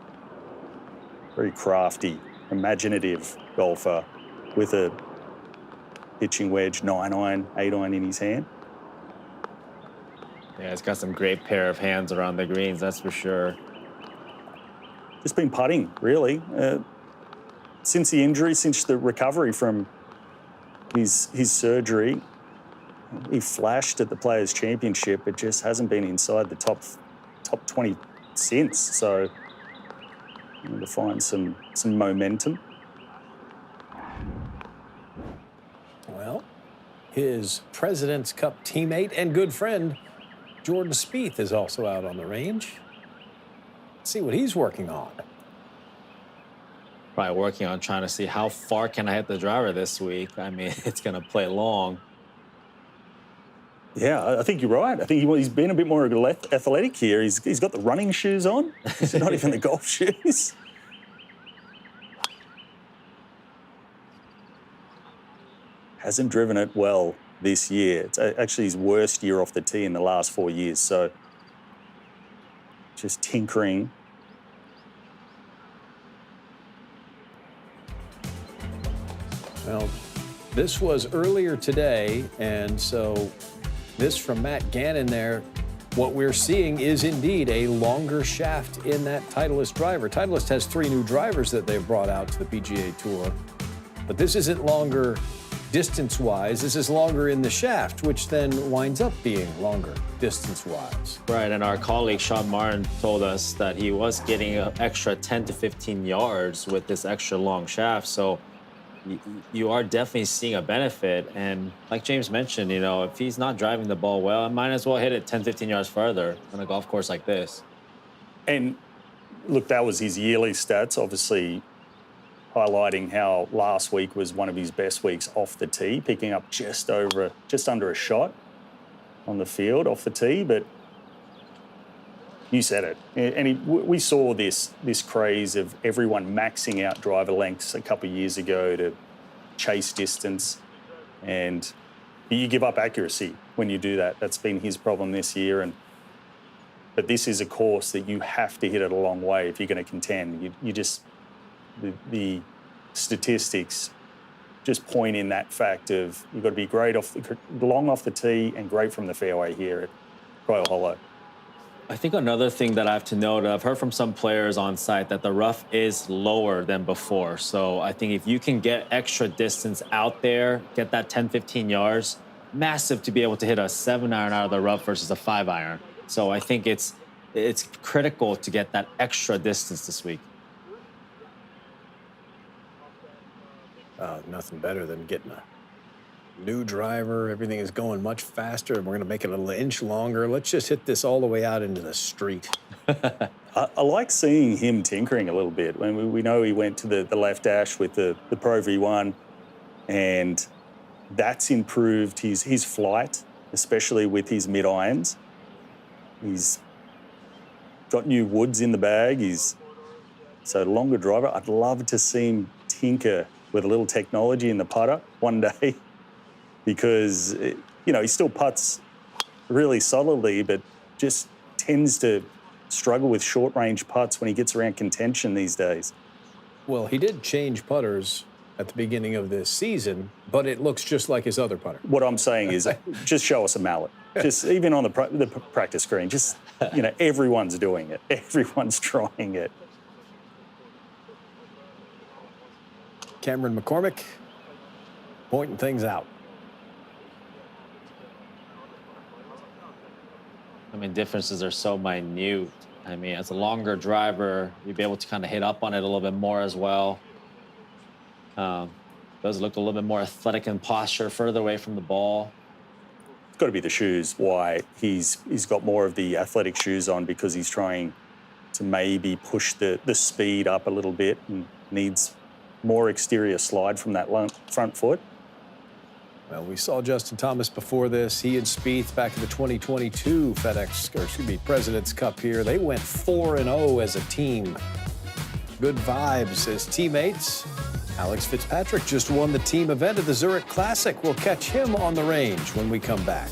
Very crafty, imaginative golfer with a pitching wedge, 9-iron, 8-iron in his hand. Yeah, it's got some great pair of hands around the greens, that's for sure. Just been putting, really. since the injury, since the recovery from his surgery, he flashed at the Players' Championship. It just hasn't been inside the top 20 since. So we need to find some momentum. Well, his President's Cup teammate and good friend, Jordan Spieth, is also out on the range. Let's see what he's working on. Probably working on trying to see how far can I hit the driver this week. I mean, it's going to play long. Yeah, I think you're right. I think he's been a bit more athletic here. He's got the running shoes on. It's not even the golf shoes. Hasn't driven it well this year. It's actually his worst year off the tee in the last 4 years. So just tinkering. Well, this was earlier today, and so this from Matt Gannon there. What we're seeing is indeed a longer shaft in that Titleist driver. Titleist has 3 new drivers that they've brought out to the PGA Tour, but this isn't longer distance-wise. This is longer in the shaft, which then winds up being longer distance-wise. Right, and our colleague Sean Martin told us that he was getting an extra 10 to 15 yards with this extra long shaft. So you are definitely seeing a benefit. And like James mentioned, you know, if he's not driving the ball well, I might as well hit it 10, 15 yards further on a golf course like this. And look, that was his yearly stats, obviously highlighting how last week was one of his best weeks off the tee, picking up just under a shot on the field off the tee. But you said it, and we saw this craze of everyone maxing out driver lengths a couple of years ago to chase distance, and you give up accuracy when you do that. That's been his problem this year, but this is a course that you have to hit it a long way if you're going to contend. You just the statistics just point in that fact of you've got to be great long off the tee and great from the fairway here at Quail Hollow. I think another thing that I have to note, I've heard from some players on site that the rough is lower than before. So I think if you can get extra distance out there, get that 10, 15 yards, massive to be able to hit a 7-iron out of the rough versus a 5-iron. So I think it's critical to get that extra distance this week. Nothing better than getting a new driver. Everything is going much faster, and we're going to make it an inch longer. Let's just hit this all the way out into the street. I like seeing him tinkering a little bit. When we know he went to the left dash with the Pro V1, and that's improved his flight, especially with his mid-irons. He's got new woods in the bag. So longer driver. I'd love to see him tinker with a little technology in the putter one day, because he still putts really solidly, but just tends to struggle with short-range putts when he gets around contention these days. Well, he did change putters at the beginning of this season, but it looks just like his other putter. What I'm saying is, just show us a mallet. Just even on the practice screen, just everyone's doing it. Everyone's trying it. Cameron McCormick pointing things out. I mean, differences are so minute. I mean, as a longer driver, you'd be able to kind of hit up on it a little bit more as well. Does look a little bit more athletic in posture, further away from the ball. It's got to be the shoes. Why he's got more of the athletic shoes on, because he's trying to maybe push the speed up a little bit and needs more exterior slide from that front foot. Well, we saw Justin Thomas before this. He and Spieth back in the 2022 President's Cup here. They went 4-0 as a team. Good vibes as teammates. Alex Fitzpatrick just won the team event at the Zurich Classic. We'll catch him on the range when we come back.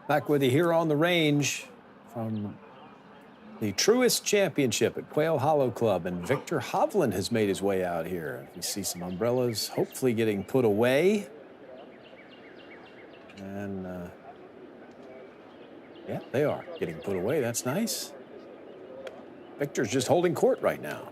Back with you here on the range from the Truist Championship at Quail Hollow Club, and Viktor Hovland has made his way out here. You see some umbrellas hopefully getting put away. And yeah, they are getting put away. That's nice. Viktor's just holding court right now.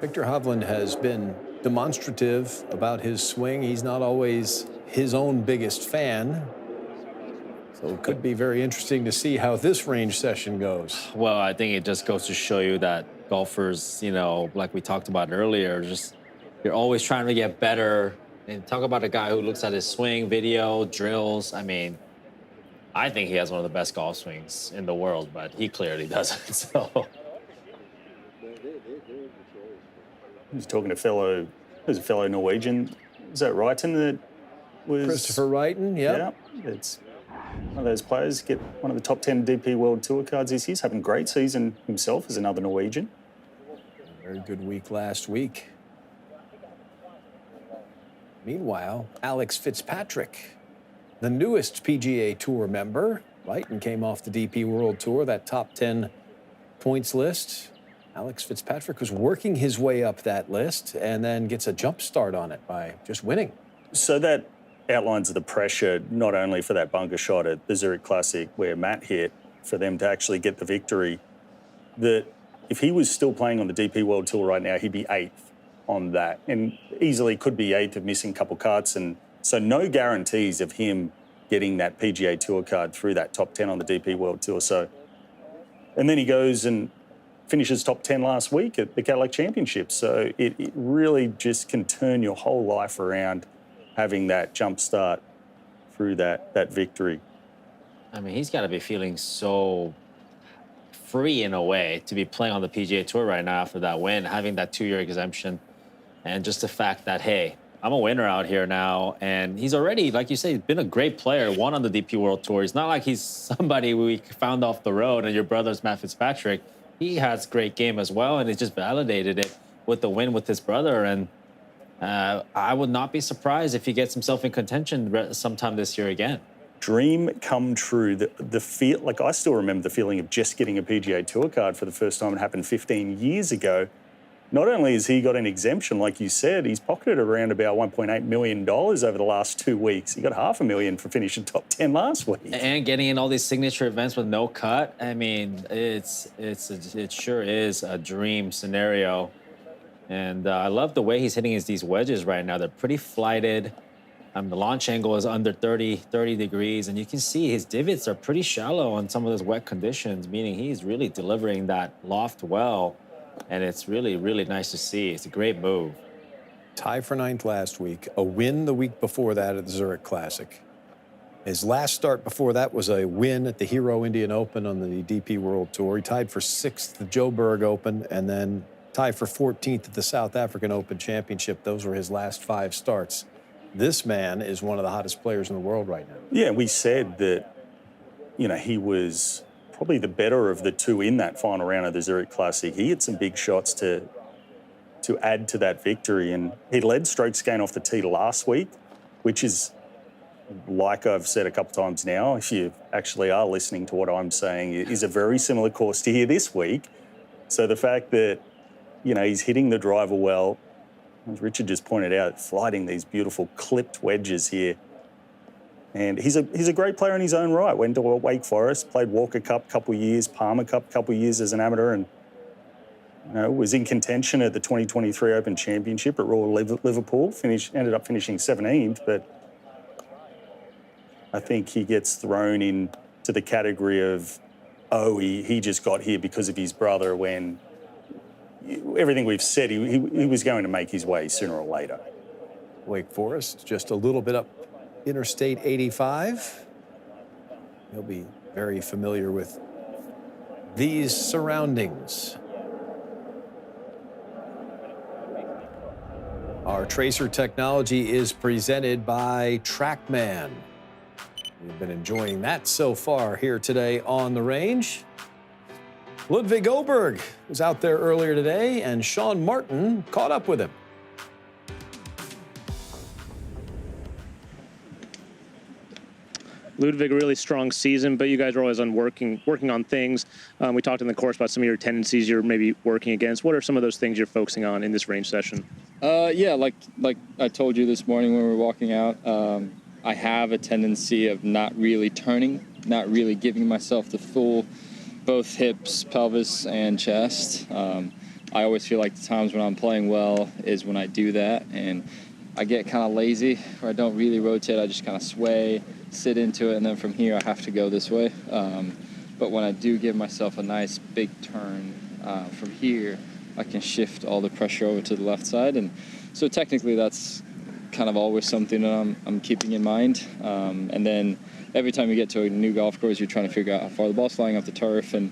Viktor Hovland has been demonstrative about his swing. He's not always his own biggest fan. So it could be very interesting to see how this range session goes. Well, I think it just goes to show you that golfers, you know, like we talked about earlier, just you're always trying to get better. And talk about a guy who looks at his swing, video, drills. I mean, I think he has one of the best golf swings in the world, but he clearly doesn't. So. He's talking to fellow Norwegian. Is that Wrighton that was? Christopher Wrighton, yeah. It's one of those players, get one of the top 10 DP World Tour cards this year. He's having a great season himself as another Norwegian. Very good week last week. Meanwhile, Alex Fitzpatrick, the newest PGA Tour member. Wrighton came off the DP World Tour, that top 10 points list. Alex Fitzpatrick was working his way up that list and then gets a jump start on it by just winning. So that outlines the pressure, not only for that bunker shot at the Zurich Classic where Matt hit, for them to actually get the victory, that if he was still playing on the DP World Tour right now, he'd be 8th on that and easily could be 8th of missing a couple cuts. And so no guarantees of him getting that PGA Tour card through that top 10 on the DP World Tour. So, and then he goes and finishes top 10 last week at the Cadillac Championship. So it really just can turn your whole life around having that jump start through that victory. I mean, he's got to be feeling so free in a way to be playing on the PGA Tour right now after that win, having that 2-year exemption, and just the fact that, hey, I'm a winner out here now. And he's already, like you say, been a great player, won on the DP World Tour. It's not like he's somebody we found off the road and your brother's Matt Fitzpatrick. He has great game as well, and he just validated it with the win with his brother. And I would not be surprised if he gets himself in contention sometime this year again. Dream come true. The feel, like I still remember the feeling of just getting a PGA Tour card for the first time. It happened 15 years ago. Not only has he got an exemption, like you said, he's pocketed around about $1.8 million over the last 2 weeks. He got $500,000 for finishing top 10 last week. And getting in all these signature events with no cut. I mean, it sure is a dream scenario. And I love the way he's hitting these wedges right now. They're pretty flighted. The launch angle is under 30 degrees. And you can see his divots are pretty shallow on some of those wet conditions, meaning he's really delivering that loft well. And it's really, really nice to see. It's a great move. Tie for 9th last week, a win the week before that at the Zurich Classic. His last start before that was a win at the Hero Indian Open on the DP World Tour. He tied for 6th at the Joburg Open and then tied for 14th at the South African Open Championship. Those were his last 5 starts. This man is one of the hottest players in the world right now. Yeah, we said that, you know, he was probably the better of the two in that final round of the Zurich Classic. He had some big shots to add to that victory, and he led strokes gained off the tee last week, which is, like I've said a couple times now, if you actually are listening to what I'm saying, is a very similar course to here this week. So the fact that, you know, he's hitting the driver well, as Richard just pointed out, flighting these beautiful clipped wedges here. And he's a great player in his own right. Went to Wake Forest, played Walker Cup a couple of years, Palmer Cup a couple of years as an amateur, and was in contention at the 2023 Open Championship at Royal Liverpool. Ended up finishing 17th, but I think he gets thrown into the category of, he just got here because of his brother, when everything we've said, he was going to make his way sooner or later. Wake Forest, just a little bit up Interstate 85. He'll be very familiar with these surroundings. Our tracer technology is presented by TrackMan. We've been enjoying that so far here today on the range. Ludvig Åberg was out there earlier today, and Sean Martin caught up with him. Ludvig, a really strong season, but you guys are always working on things. We talked in the course about some of your tendencies you're maybe working against. What are some of those things you're focusing on in this range session? Yeah, like I told you this morning when we were walking out, I have a tendency of not really turning, not really giving myself the full, both hips, pelvis, and chest. I always feel like the times when I'm playing well is when I do that, and I get kind of lazy, where I don't really rotate. I just kind of sway, sit into it, and then from here I have to go this way. But when I do give myself a nice big turn from here, I can shift all the pressure over to the left side. And so technically that's kind of always something that I'm keeping in mind. And then every time you get to a new golf course, you're trying to figure out how far the ball's flying off the turf, and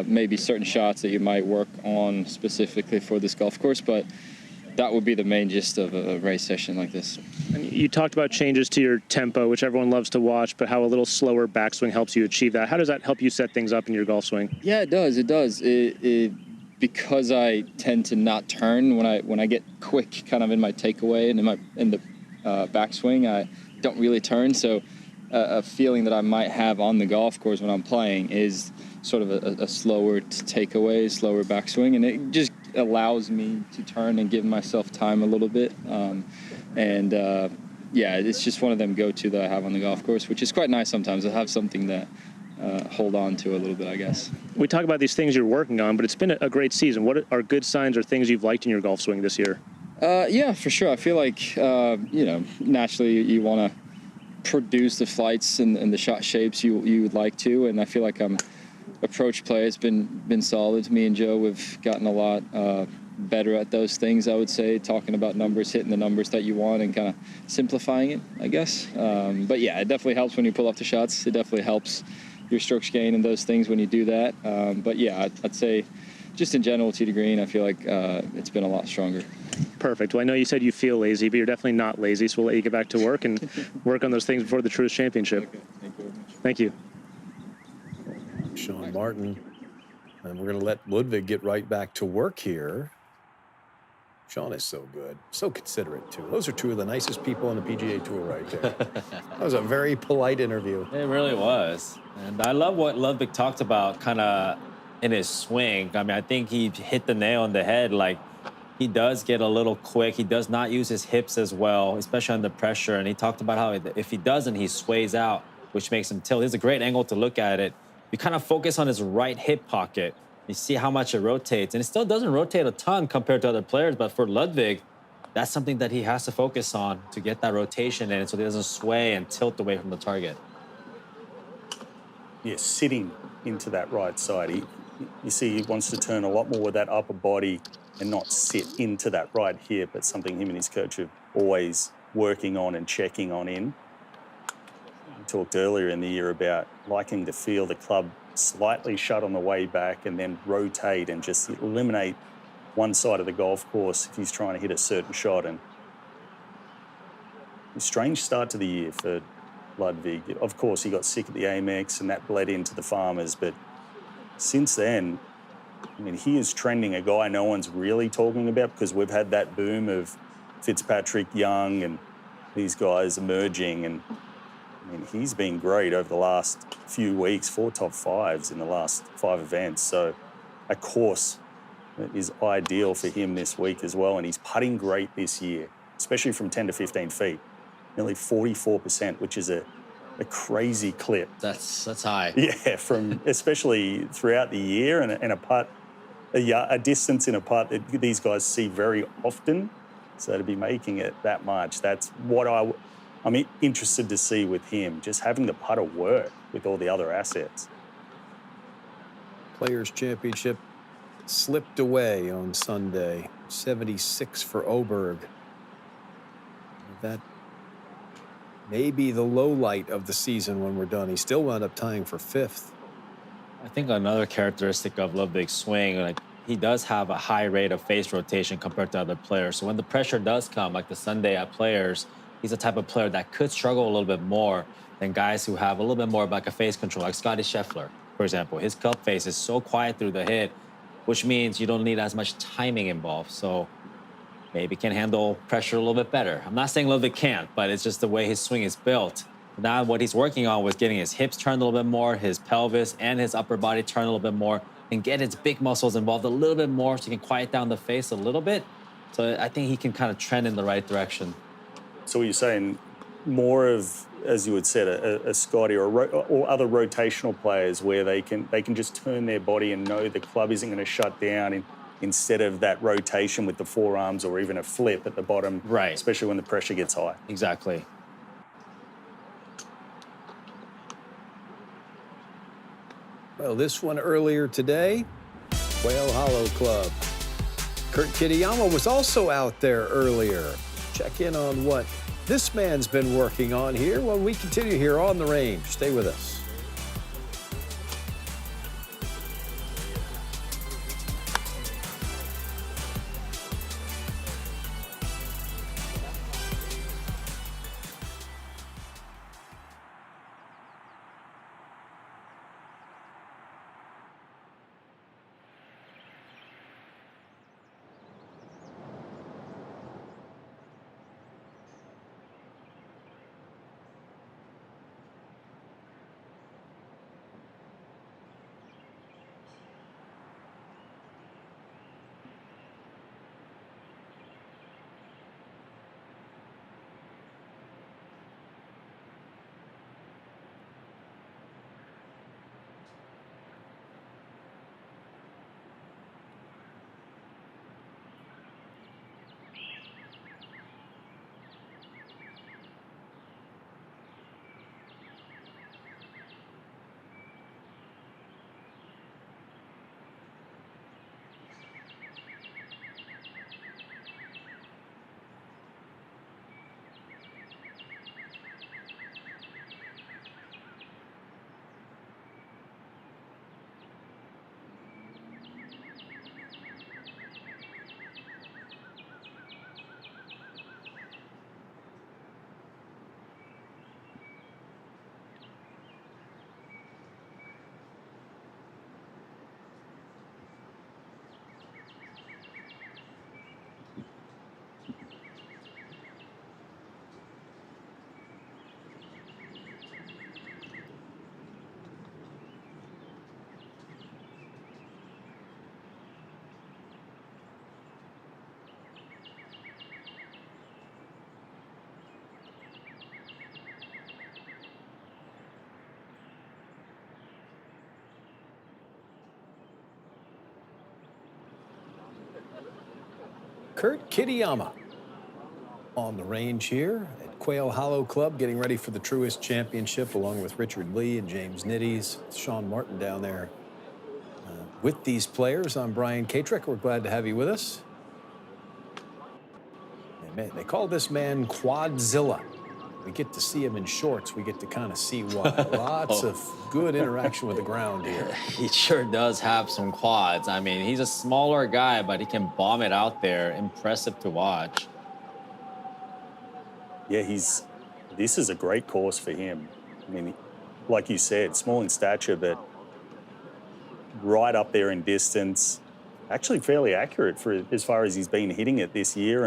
maybe certain shots that you might work on specifically for this golf course. But that would be the main gist of a race session like this. And you talked about changes to your tempo, which everyone loves to watch, but how a little slower backswing helps you achieve that. How does that help you set things up in your golf swing? Yeah, it does. It does. Because I tend to not turn when I get quick, kind of in my takeaway and in the backswing, I don't really turn. So a feeling that I might have on the golf course when I'm playing is sort of a slower takeaway, slower backswing, and it just allows me to turn and give myself time a little bit. Yeah, it's just one of them go-to that I have on the golf course, which is quite nice sometimes. I have something that hold on to a little bit, I guess. We talk about these things you're working on, but it's been a great season. What are good signs or things you've liked in your golf swing this year? Yeah, for sure. I feel like, naturally you want to produce the flights and the shot shapes you would like to, and I feel like approach play has been solid. Me and Joe, we've gotten a lot better at those things, I would say, talking about numbers, hitting the numbers that you want and kind of simplifying it, I guess. But yeah, it definitely helps when you pull off the shots. It definitely helps your strokes gain and those things when you do that. But yeah, I'd say just in general, tee to green, I feel like it's been a lot stronger. Perfect. Well, I know you said you feel lazy, but you're definitely not lazy, so we'll let you get back to work and work on those things before the Truist Championship. Okay. Thank you very much. Thank you. Sean Martin. And we're going to let Ludvig get right back to work here. Sean is so good, so considerate, too. Those are two of the nicest people on the PGA Tour right there. That was a very polite interview. It really was. And I love what Ludvig talked about kind of in his swing. I mean, I think he hit the nail on the head. Like, he does get a little quick. He does not use his hips as well, especially under pressure. And he talked about how if he doesn't, he sways out, which makes him tilt. It's a great angle to look at it. You kind of focus on his right hip pocket. You see how much it rotates. And it still doesn't rotate a ton compared to other players. But for Ludvig, that's something that he has to focus on to get that rotation in so he doesn't sway and tilt away from the target. Yeah, sitting into that right side. You see he wants to turn a lot more with that upper body and not sit into that right hip. It's something him and his coach are always working on and checking on in. We talked earlier in the year about liking to feel the club slightly shut on the way back and then rotate and just eliminate one side of the golf course if he's trying to hit a certain shot. And a strange start to the year for Ludvig. Of course, he got sick at the Amex and that bled into the Farmers, but since then, I mean, he is trending a guy no one's really talking about because we've had that boom of Fitzpatrick, Young, and these guys emerging. And I mean, he's been great over the last few weeks, 4 top 5s in the last 5 events. So a course that is ideal for him this week as well. And he's putting great this year, especially from 10 to 15 feet, nearly 44%, which is a crazy clip. That's high. Yeah, from especially throughout the year, and a putt, a distance in a putt that these guys see very often. So to be making it that much, that's what I'm interested to see with him, just having the putter work with all the other assets. Players' Championship slipped away on Sunday. 76 for Åberg. That may be the low light of the season when we're done. He still wound up tying for 5th. I think another characteristic of Ludvig's swing, like he does have a high rate of face rotation compared to other players. So when the pressure does come, like the Sunday at Players, he's the type of player that could struggle a little bit more than guys who have a little bit more of like a face control, like Scotty Scheffler. for example. His club face is so quiet through the hit, which means you don't need as much timing involved. So maybe can handle pressure a little bit better. I'm not saying Ludvig can't, but it's just the way his swing is built. Now what he's working on was getting his hips turned a little bit more, his pelvis and his upper body turned a little bit more, and get his big muscles involved a little bit more so he can quiet down the face a little bit. So I think he can kind of trend in the right direction. So you're saying more of, as you had said, a Scotty or other rotational players where they can just turn their body and know the club isn't going to shut down instead of that rotation with the forearms or even a flip at the bottom, right? Especially when the pressure gets high. Exactly. Well, this one earlier today, Quail Hollow Club. Kurt Kitayama was also out there earlier. Check in on what this man's been working on here when we continue here on the range. Stay with us. Kurt Kitayama on the range here at Quail Hollow Club, getting ready for the Truist Championship, along with Richard Lee and James Nitties, Sean Martin down there with these players. I'm Brian Katrick. We're glad to have you with us. They call this man Quadzilla. We get to see him in shorts. We get to kind of see why. Lots of good interaction with the ground here. He sure does have some quads. I mean, he's a smaller guy, but he can bomb it out there. Impressive to watch. Yeah, this is a great course for him. I mean, like you said, small in stature, but right up there in distance. Actually fairly accurate for as far as he's been hitting it this year,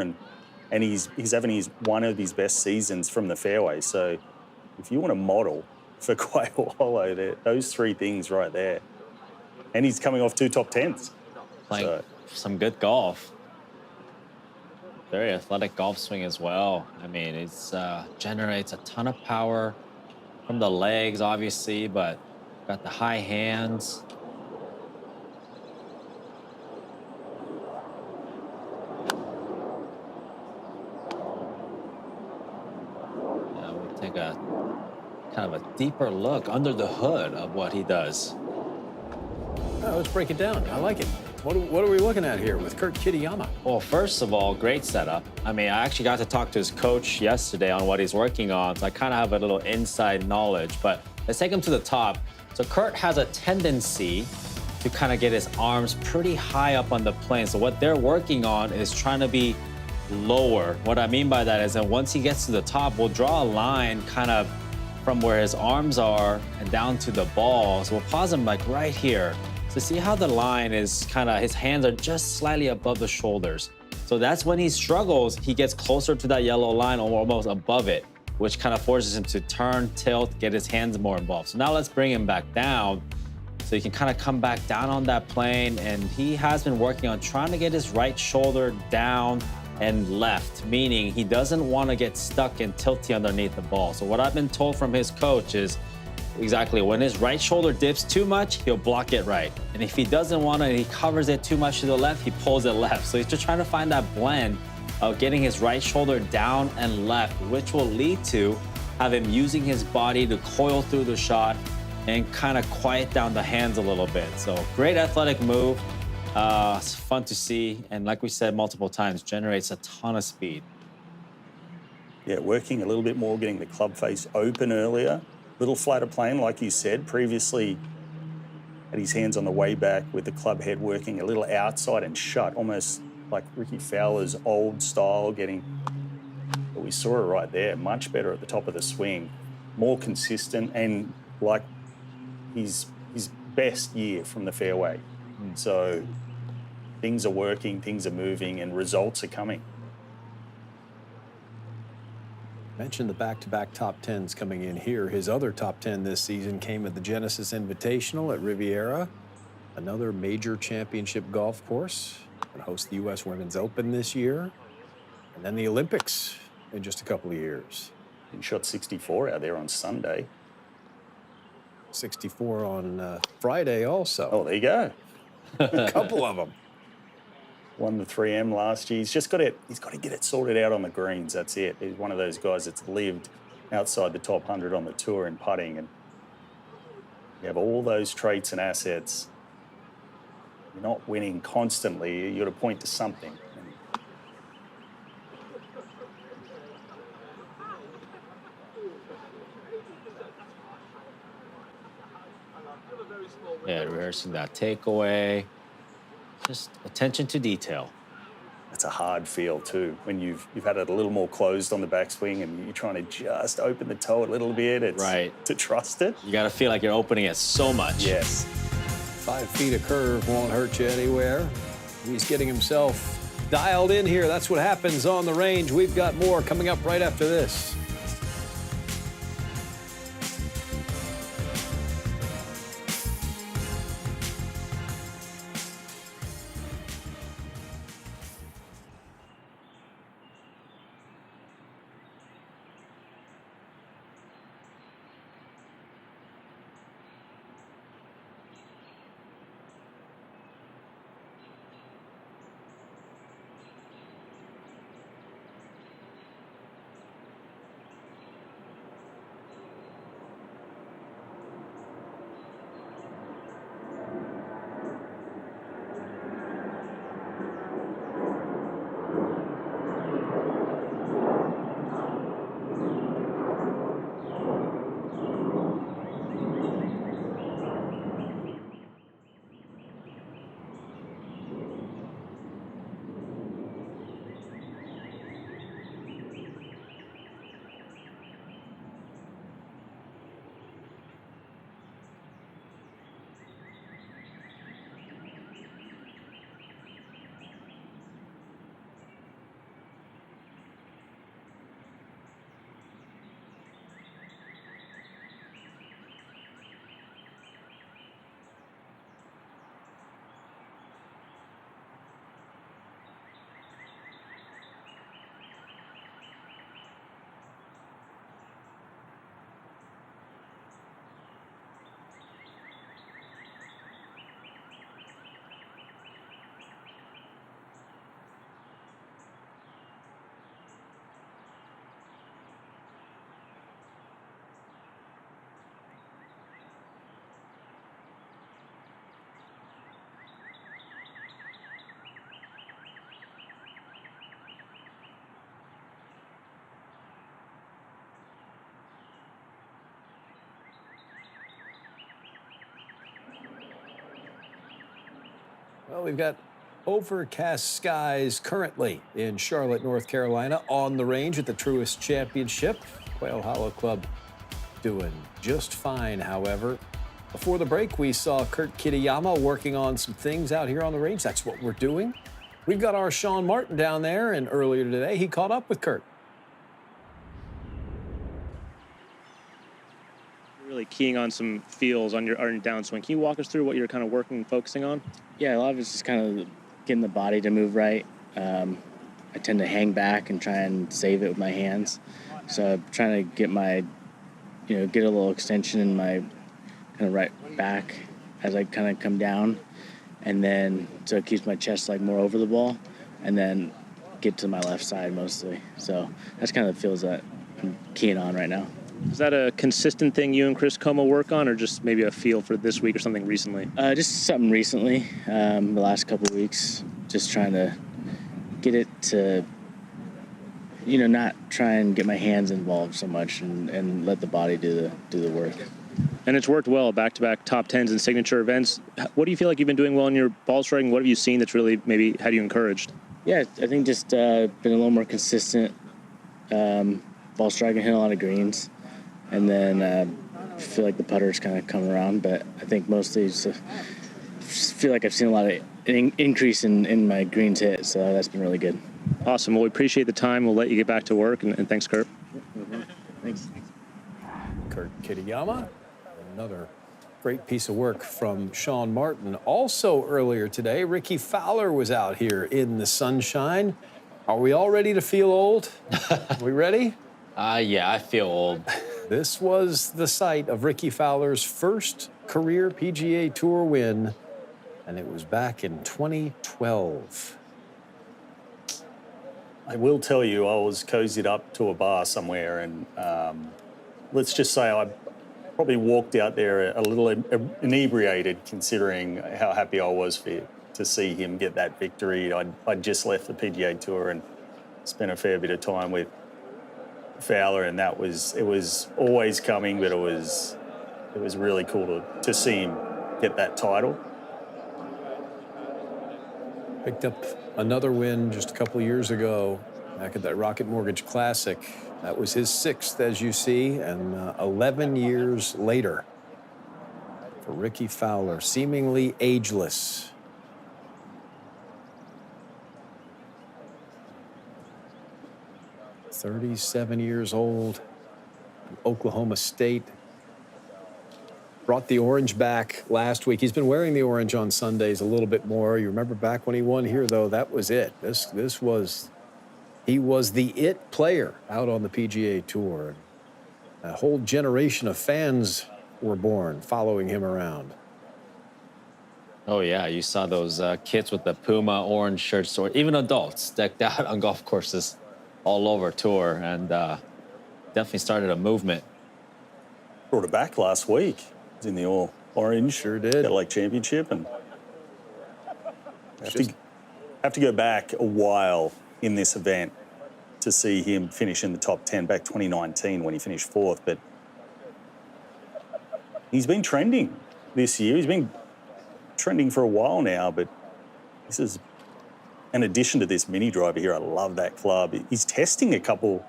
and he's having one of his best seasons from the fairway. So if you want to model for Quail Hollow, those three things right there. And he's coming off 2 top 10s. Like some good golf. Very athletic golf swing as well. I mean, it generates a ton of power from the legs, obviously, but got the high hands. Take a kind of a deeper look under the hood of what he does. Oh, let's break it down. I like it. What are we looking at here with Kurt Kitayama? Well, first of all, great setup. I mean, I actually got to talk to his coach yesterday on what he's working on, so I kind of have a little inside knowledge, but let's take him to the top. So Kurt has a tendency to kind of get his arms pretty high up on the plane. So what they're working on is trying to be lower. What I mean by that is that once he gets to the top, we'll draw a line kind of from where his arms are and down to the ball. So we'll pause him like right here. So see how the line is kind of, his hands are just slightly above the shoulders. So that's when he struggles, he gets closer to that yellow line or almost above it, which kind of forces him to turn, tilt, get his hands more involved. So now let's bring him back down. So he can kind of come back down on that plane, and he has been working on trying to get his right shoulder down and left, meaning he doesn't want to get stuck and tilty underneath the ball. So what I've been told from his coach is exactly when his right shoulder dips too much, he'll block it right. And if he doesn't want to, and he covers it too much to the left, he pulls it left. So he's just trying to find that blend of getting his right shoulder down and left, which will lead to have him using his body to coil through the shot and kind of quiet down the hands a little bit. So great athletic move. It's fun to see. And like we said multiple times, generates a ton of speed. Yeah, working a little bit more, getting the club face open earlier. Little flatter plane, like you said. Previously, had his hands on the way back with the club head working a little outside and shut, almost like Ricky Fowler's old style, getting, but we saw it right there, much better at the top of the swing, more consistent, and like his best year from the fairway. So things are working, things are moving, and results are coming. Mentioned the back-to-back top 10s coming in here. His other top 10 this season came at the Genesis Invitational at Riviera, another major championship golf course. Going to host the U.S. Women's Open this year, and then the Olympics in just a couple of years. He shot 64 out there on Sunday. 64 on Friday also. Oh, there you go. A couple of them. Won the 3M last year. He's got to get it sorted out on the greens. That's it. He's one of those guys that's lived outside the top 100 on the tour in putting, and you have all those traits and assets. You're not winning constantly. You got to point to something. Yeah, rehearsing that takeaway. Just attention to detail. That's a hard feel too. When you've had it a little more closed on the backswing and you're trying to just open the toe a little bit. It's right. To trust it. You got to feel like you're opening it so much. Yes. 5 feet of curve won't hurt you anywhere. He's getting himself dialed in here. That's what happens on the range. We've got more coming up right after this. Well, we've got overcast skies currently in Charlotte, North Carolina, on the range at the Truist Championship. Quail Hollow Club doing just fine, however. Before the break, we saw Kurt Kitayama working on some things out here on the range. That's what we're doing. We've got our Sean Martin down there, and earlier today, he caught up with Kurt. Really keying on some feels on your downswing. Can you walk us through what you're kind of working and focusing on? Yeah, a lot of it's just kind of getting the body to move right. I tend to hang back and try and save it with my hands. So I'm trying to get my, get a little extension in my kind of right back as I kind of come down. And then, so it keeps my chest like more over the ball, and then get to my left side mostly. So that's kind of the feels that I'm keying on right now. Is that a consistent thing you and Chris Como work on, or just maybe a feel for this week or something recently? Just something recently, the last couple of weeks, just trying to get it to, not try and get my hands involved so much and let the body do the work. And it's worked well, back-to-back top tens and signature events. What do you feel like you've been doing well in your ball striking? What have you seen that's really maybe had you encouraged? Yeah, I think just been a little more consistent ball striking, hitting a lot of greens. And then I feel like the putter's kind of come around, but I think mostly just feel like I've seen a lot of increase in my greens hit, so that's been really good. Awesome. Well, we appreciate the time. We'll let you get back to work, and thanks, Kurt. Mm-hmm. Thanks. Kurt Kitayama, another great piece of work from Sean Martin. Also earlier today, Ricky Fowler was out here in the sunshine. Are we all ready to feel old? Are we ready? Yeah, I feel old. This was the site of Ricky Fowler's first career PGA Tour win, and it was back in 2012. I will tell you, I was cozied up to a bar somewhere, and let's just say I probably walked out there a little inebriated, considering how happy I was to see him get that victory. I'd just left the PGA Tour and spent a fair bit of time with Fowler, and it was always coming, but it was really cool to see him get that title. Picked up another win just a couple of years ago back at that Rocket Mortgage Classic. That was his sixth, as you see, and 11 years later for Ricky Fowler, seemingly ageless. "37 years old, Oklahoma State. Brought the orange back last week. He's been wearing the orange on Sundays a little bit more. You remember back when he won here, though, that was it. He was the it player out on the PGA Tour. A whole generation of fans were born following him around. Oh, yeah, you saw those kids with the Puma orange shirts, or even adults decked out on golf courses all over tour, and definitely started a movement. Brought it back last week. It was in the all orange. Sure did. Cadillac Championship, and have to go back a while in this event to see him finish in the top 10 back 2019 when he finished fourth. But he's been trending this year. He's been trending for a while now, but this is an addition to this mini driver here. I love that club. He's testing a couple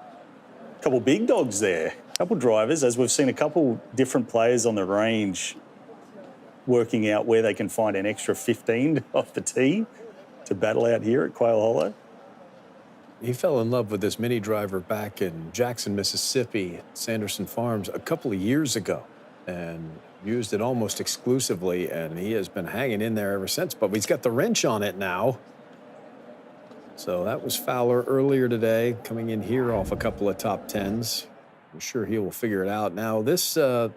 big dogs there, a couple drivers, as we've seen a couple different players on the range working out where they can find an extra 15 off the tee to battle out here at Quail Hollow. He fell in love with this mini driver back in Jackson, Mississippi, at Sanderson Farms a couple of years ago, and used it almost exclusively, and he has been hanging in there ever since. But he's got the wrench on it now. So that was Fowler earlier today, coming in here off a couple of top tens. I'm sure he will figure it out. Now, this is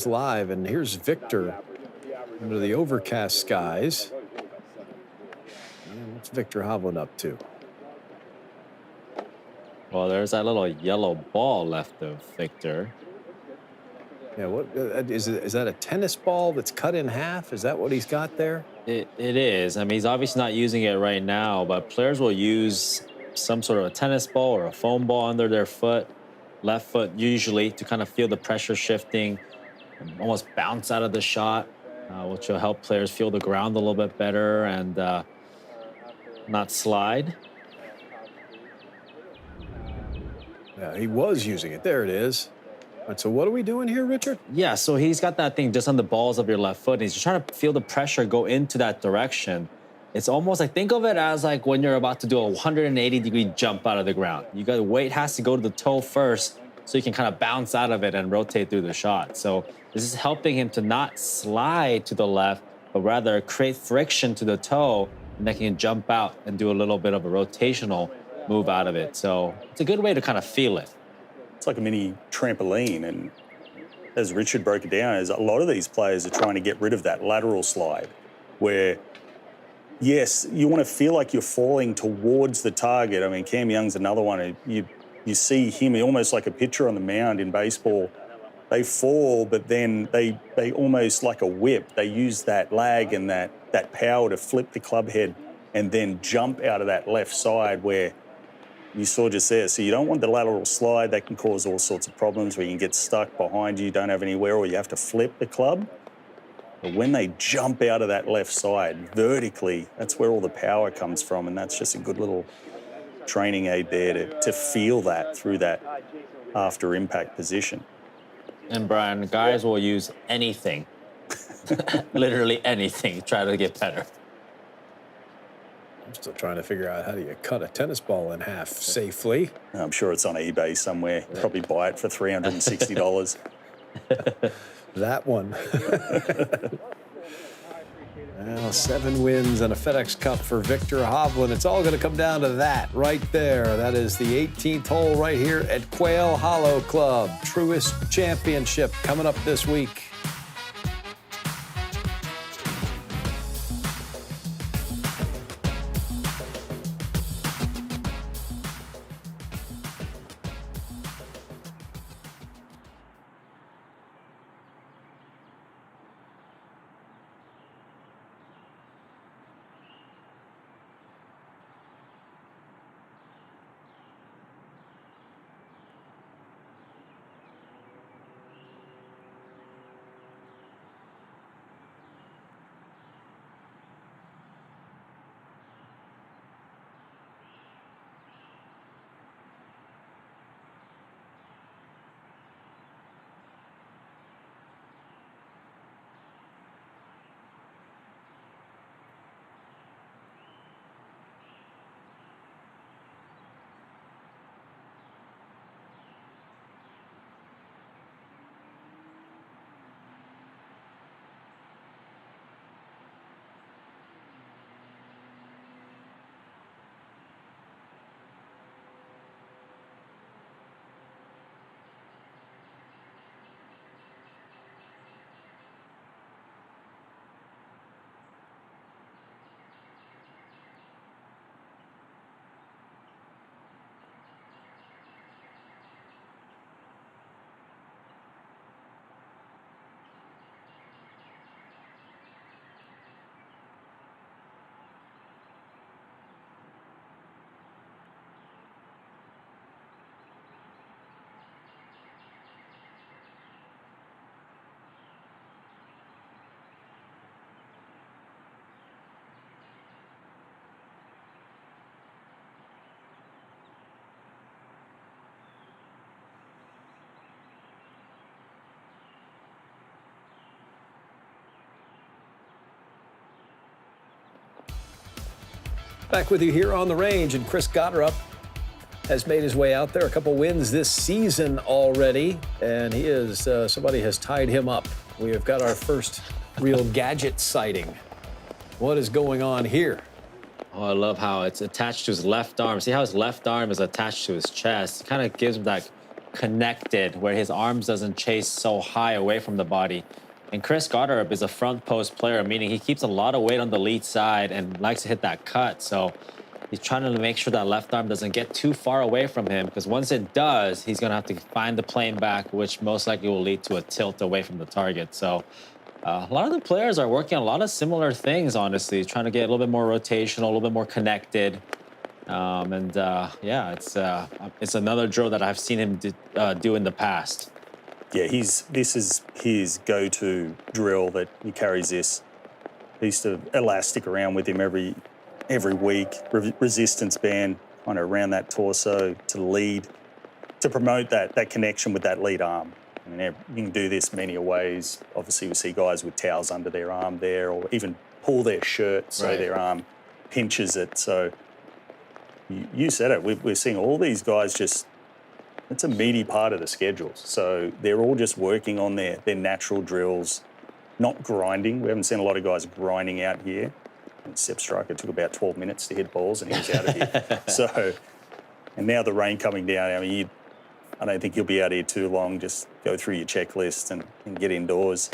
live, and here's Viktor under the overcast skies. And what's Viktor Hovland up to? Well, there's that little yellow ball left of Viktor. Yeah, what is that a tennis ball that's cut in half? Is that what he's got there? It is. I mean, he's obviously not using it right now, but players will use some sort of a tennis ball or a foam ball under their foot, left foot usually, to kind of feel the pressure shifting, and almost bounce out of the shot, which will help players feel the ground a little bit better and not slide. Yeah, he was using it. There it is. All right, so what are we doing here, Richard? Yeah, so he's got that thing just on the balls of your left foot. And he's just trying to feel the pressure go into that direction. It's almost like, think of it as like when you're about to do a 180-degree jump out of the ground. You got weight has to go to the toe first so you can kind of bounce out of it and rotate through the shot. So this is helping him to not slide to the left, but rather create friction to the toe, and then he can jump out and do a little bit of a rotational move out of it. So it's a good way to kind of feel it. It's like a mini trampoline, and as Richard broke it down, is a lot of these players are trying to get rid of that lateral slide where, yes, you want to feel like you're falling towards the target. I mean, Cam Young's another one. You see him almost like a pitcher on the mound in baseball. They fall, but then they almost like a whip. They use that lag and that power to flip the club head and then jump out of that left side where you saw just there. So you don't want the lateral slide. That can cause all sorts of problems where you can get stuck behind you, don't have anywhere, or you have to flip the club. But when they jump out of that left side vertically, that's where all the power comes from, and that's just a good little training aid there to feel that through that after impact position. And Brian, guys will use anything, literally anything, to try to get better. I'm still trying to figure out how do you cut a tennis ball in half safely. I'm sure it's on eBay somewhere. You probably buy it for $360. That one. Well, 7 wins and a FedEx Cup for Viktor Hovland. It's all going to come down to that right there. That is the 18th hole right here at Quail Hollow Club. Truist Championship coming up this week. Back with you here on the range, and Chris Gotterup has made his way out there. A couple wins this season already, and he is somebody has tied him up. We have got our first real gadget sighting. What is going on here? Oh, I love how it's attached to his left arm. See how his left arm is attached to his chest? It kind of gives him that connected where his arms doesn't chase so high away from the body. And Chris Gotterup is a front post player, meaning he keeps a lot of weight on the lead side and likes to hit that cut. So he's trying to make sure that left arm doesn't get too far away from him, because once it does, he's going to have to find the plane back, which most likely will lead to a tilt away from the target. So a lot of the players are working on a lot of similar things, honestly, trying to get a little bit more rotational, a little bit more connected. Yeah, it's another drill that I've seen him do in the past. Yeah, this is his go-to drill that he carries this. Piece of elastic around with him every week, resistance band kind of around that torso to lead. to promote that connection with that lead arm. I mean, you can do this many ways. Obviously, we see guys with towels under their arm there, or even pull their shirt so their arm pinches it. So you said it. We're seeing all these guys just, it's a meaty part of the schedule. So they're all just working on their natural drills, not grinding. We haven't seen a lot of guys grinding out here. And Sepp Straka took about 12 minutes to hit balls and he was out of here. So, and now the rain coming down. I mean, I don't think you'll be out here too long. Just go through your checklist and get indoors.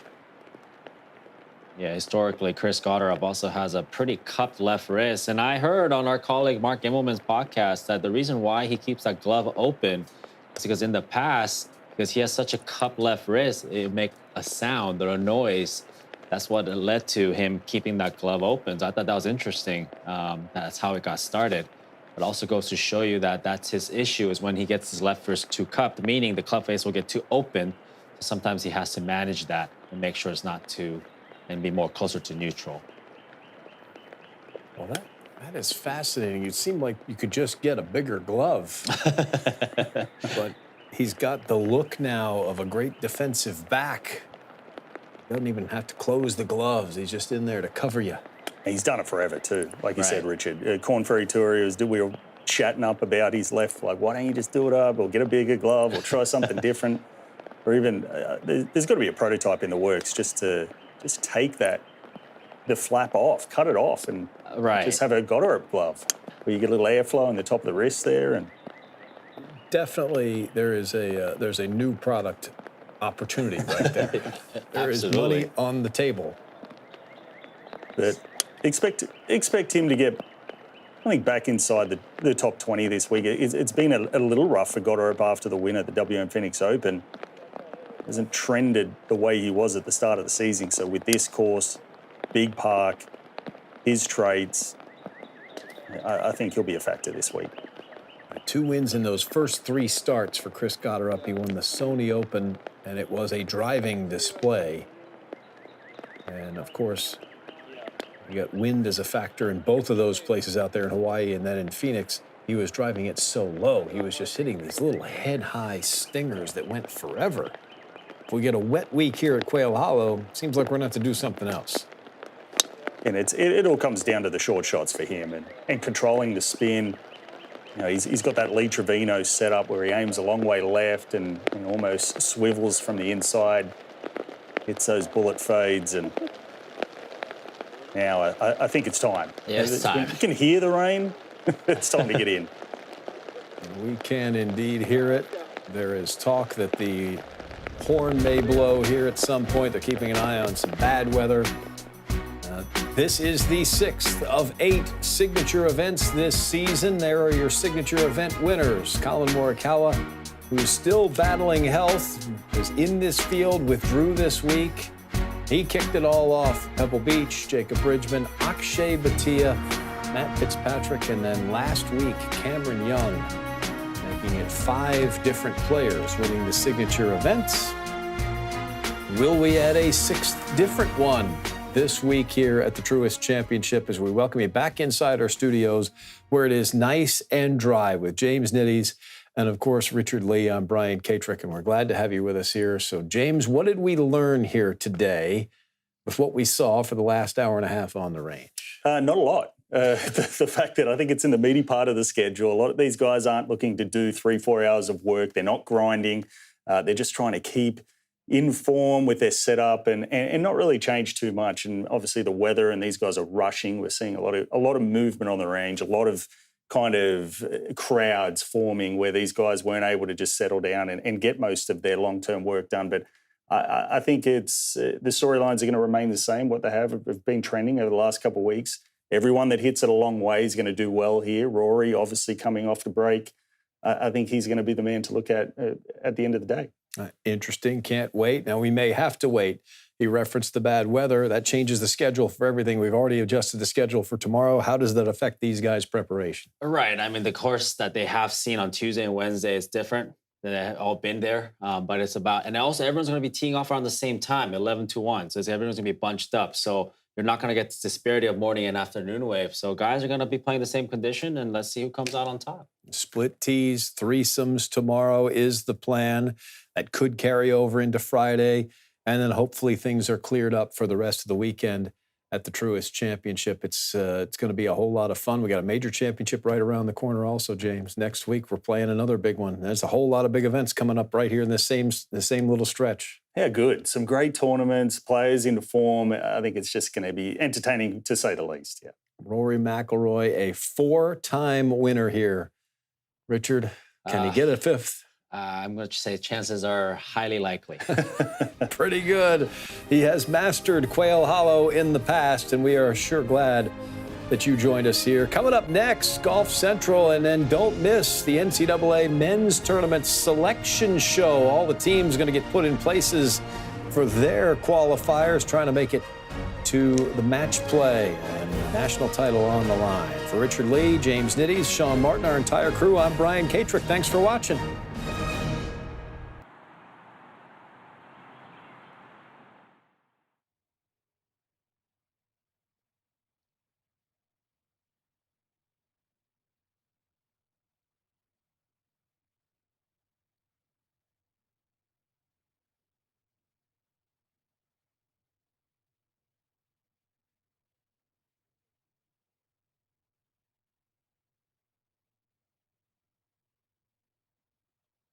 Yeah, historically, Chris Gotterup also has a pretty cupped left wrist. And I heard on our colleague Mark Immelman's podcast that the reason why he keeps that glove open is because in the past, because he has such a cupped left wrist, it would make a sound or a noise. That's what led to him keeping that glove open. So I thought that was interesting. That's how it got started. It also goes to show you that that's his issue, is when he gets his left wrist too cupped, meaning the club face will get too open. Sometimes he has to manage that and make sure it's not too, and be more closer to neutral. Well, that is fascinating. It seemed like you could just get a bigger glove. But he's got the look now of a great defensive back. He doesn't even have to close the gloves. He's just in there to cover you. He's done it forever too. Like you said, Richard. Corn Ferry Tour, we were chatting up about his left. Like, why don't you just do it up or get a bigger glove or try something different? Or even, there's got to be a prototype in the works just to take the flap off, cut it off, and just have a Gotterup glove where you get a little airflow in the top of the wrist there. And definitely, there's a new product opportunity right there. There is money on the table. But expect him to get, I think, back inside the top 20 this week. It's been a little rough for Gotterup after the win at the WM Phoenix Open. Hasn't trended the way he was at the start of the season. So with this course, big park, his traits, I think he'll be a factor this week. 2 wins in those first 3 starts for Chris Gotterup. He won the Sony Open, and it was a driving display. And, of course, you got wind as a factor in both of those places out there in Hawaii, and then in Phoenix, he was driving it so low. He was just hitting these little head-high stingers that went forever. If we get a wet week here at Quail Hollow, seems like we're going to have to do something else. And it all comes down to the short shots for him and controlling the spin. You know, he's got that Lee Trevino setup where he aims a long way left and almost swivels from the inside, hits those bullet fades, and now I think it's time. Yeah, it's time. You can hear the rain. It's time to get in. We can indeed hear it. There is talk that the horn may blow here at some point. They're keeping an eye on some bad weather. This is the 6th of 8 signature events this season. There are your signature event winners. Colin Morikawa, who's still battling health, is in this field, withdrew this week. He kicked it all off. Pebble Beach, Jacob Bridgman, Akshay Bhatia, Matt Fitzpatrick, and then last week, Cameron Young, making it 5 different players winning the signature events. Will we add a 6th different one this week here at the Truist Championship as we welcome you back inside our studios where it is nice and dry with James Nitties and, of course, Richard Lee. I'm Brian Katrick, and we're glad to have you with us here. So, James, what did we learn here today with what we saw for the last hour and a half on the range? Not a lot. The fact that I think it's in the meaty part of the schedule. A lot of these guys aren't looking to do 3-4 hours of work. They're not grinding. They're just trying to keep in form with their setup and not really change too much. And obviously the weather and these guys are rushing. We're seeing a lot of movement on the range, a lot of kind of crowds forming where these guys weren't able to just settle down and get most of their long-term work done. But I think the storylines are going to remain the same, what they have been trending over the last couple of weeks. Everyone that hits it a long way is going to do well here. Rory, obviously, coming off the break. I think he's going to be the man to look at the end of the day. Interesting. Can't wait. Now, we may have to wait. He referenced the bad weather. That changes the schedule for everything. We've already adjusted the schedule for tomorrow. How does that affect these guys' preparation? Right. I mean, the course that they have seen on Tuesday and Wednesday is different. They've all been there, but it's about, and also everyone's going to be teeing off around the same time, 11 to 1. So everyone's going to be bunched up. So you're not going to get this disparity of morning and afternoon wave. So guys are going to be playing the same condition, and let's see who comes out on top. Split tees, threesomes tomorrow is the plan. That could carry over into Friday. And then hopefully things are cleared up for the rest of the weekend at the Truist Championship. It's going to be a whole lot of fun. We got a major championship right around the corner also, James. Next week, we're playing another big one. There's a whole lot of big events coming up right here in the same little stretch. Yeah, good. Some great tournaments, players into form. I think it's just going to be entertaining, to say the least. Yeah. Rory McIlroy, a 4-time winner here. Richard, can he get a 5th? I'm going to say chances are highly likely. Pretty good. He has mastered Quail Hollow in the past, and we are sure glad that you joined us here. Coming up next, Golf Central, and then don't miss the NCAA Men's Tournament Selection Show. All the teams going to get put in places for their qualifiers, trying to make it to the match play and the national title on the line. For Richard Lee, James Nitties, Sean Martin, our entire crew, I'm Brian Katrick. Thanks for watching.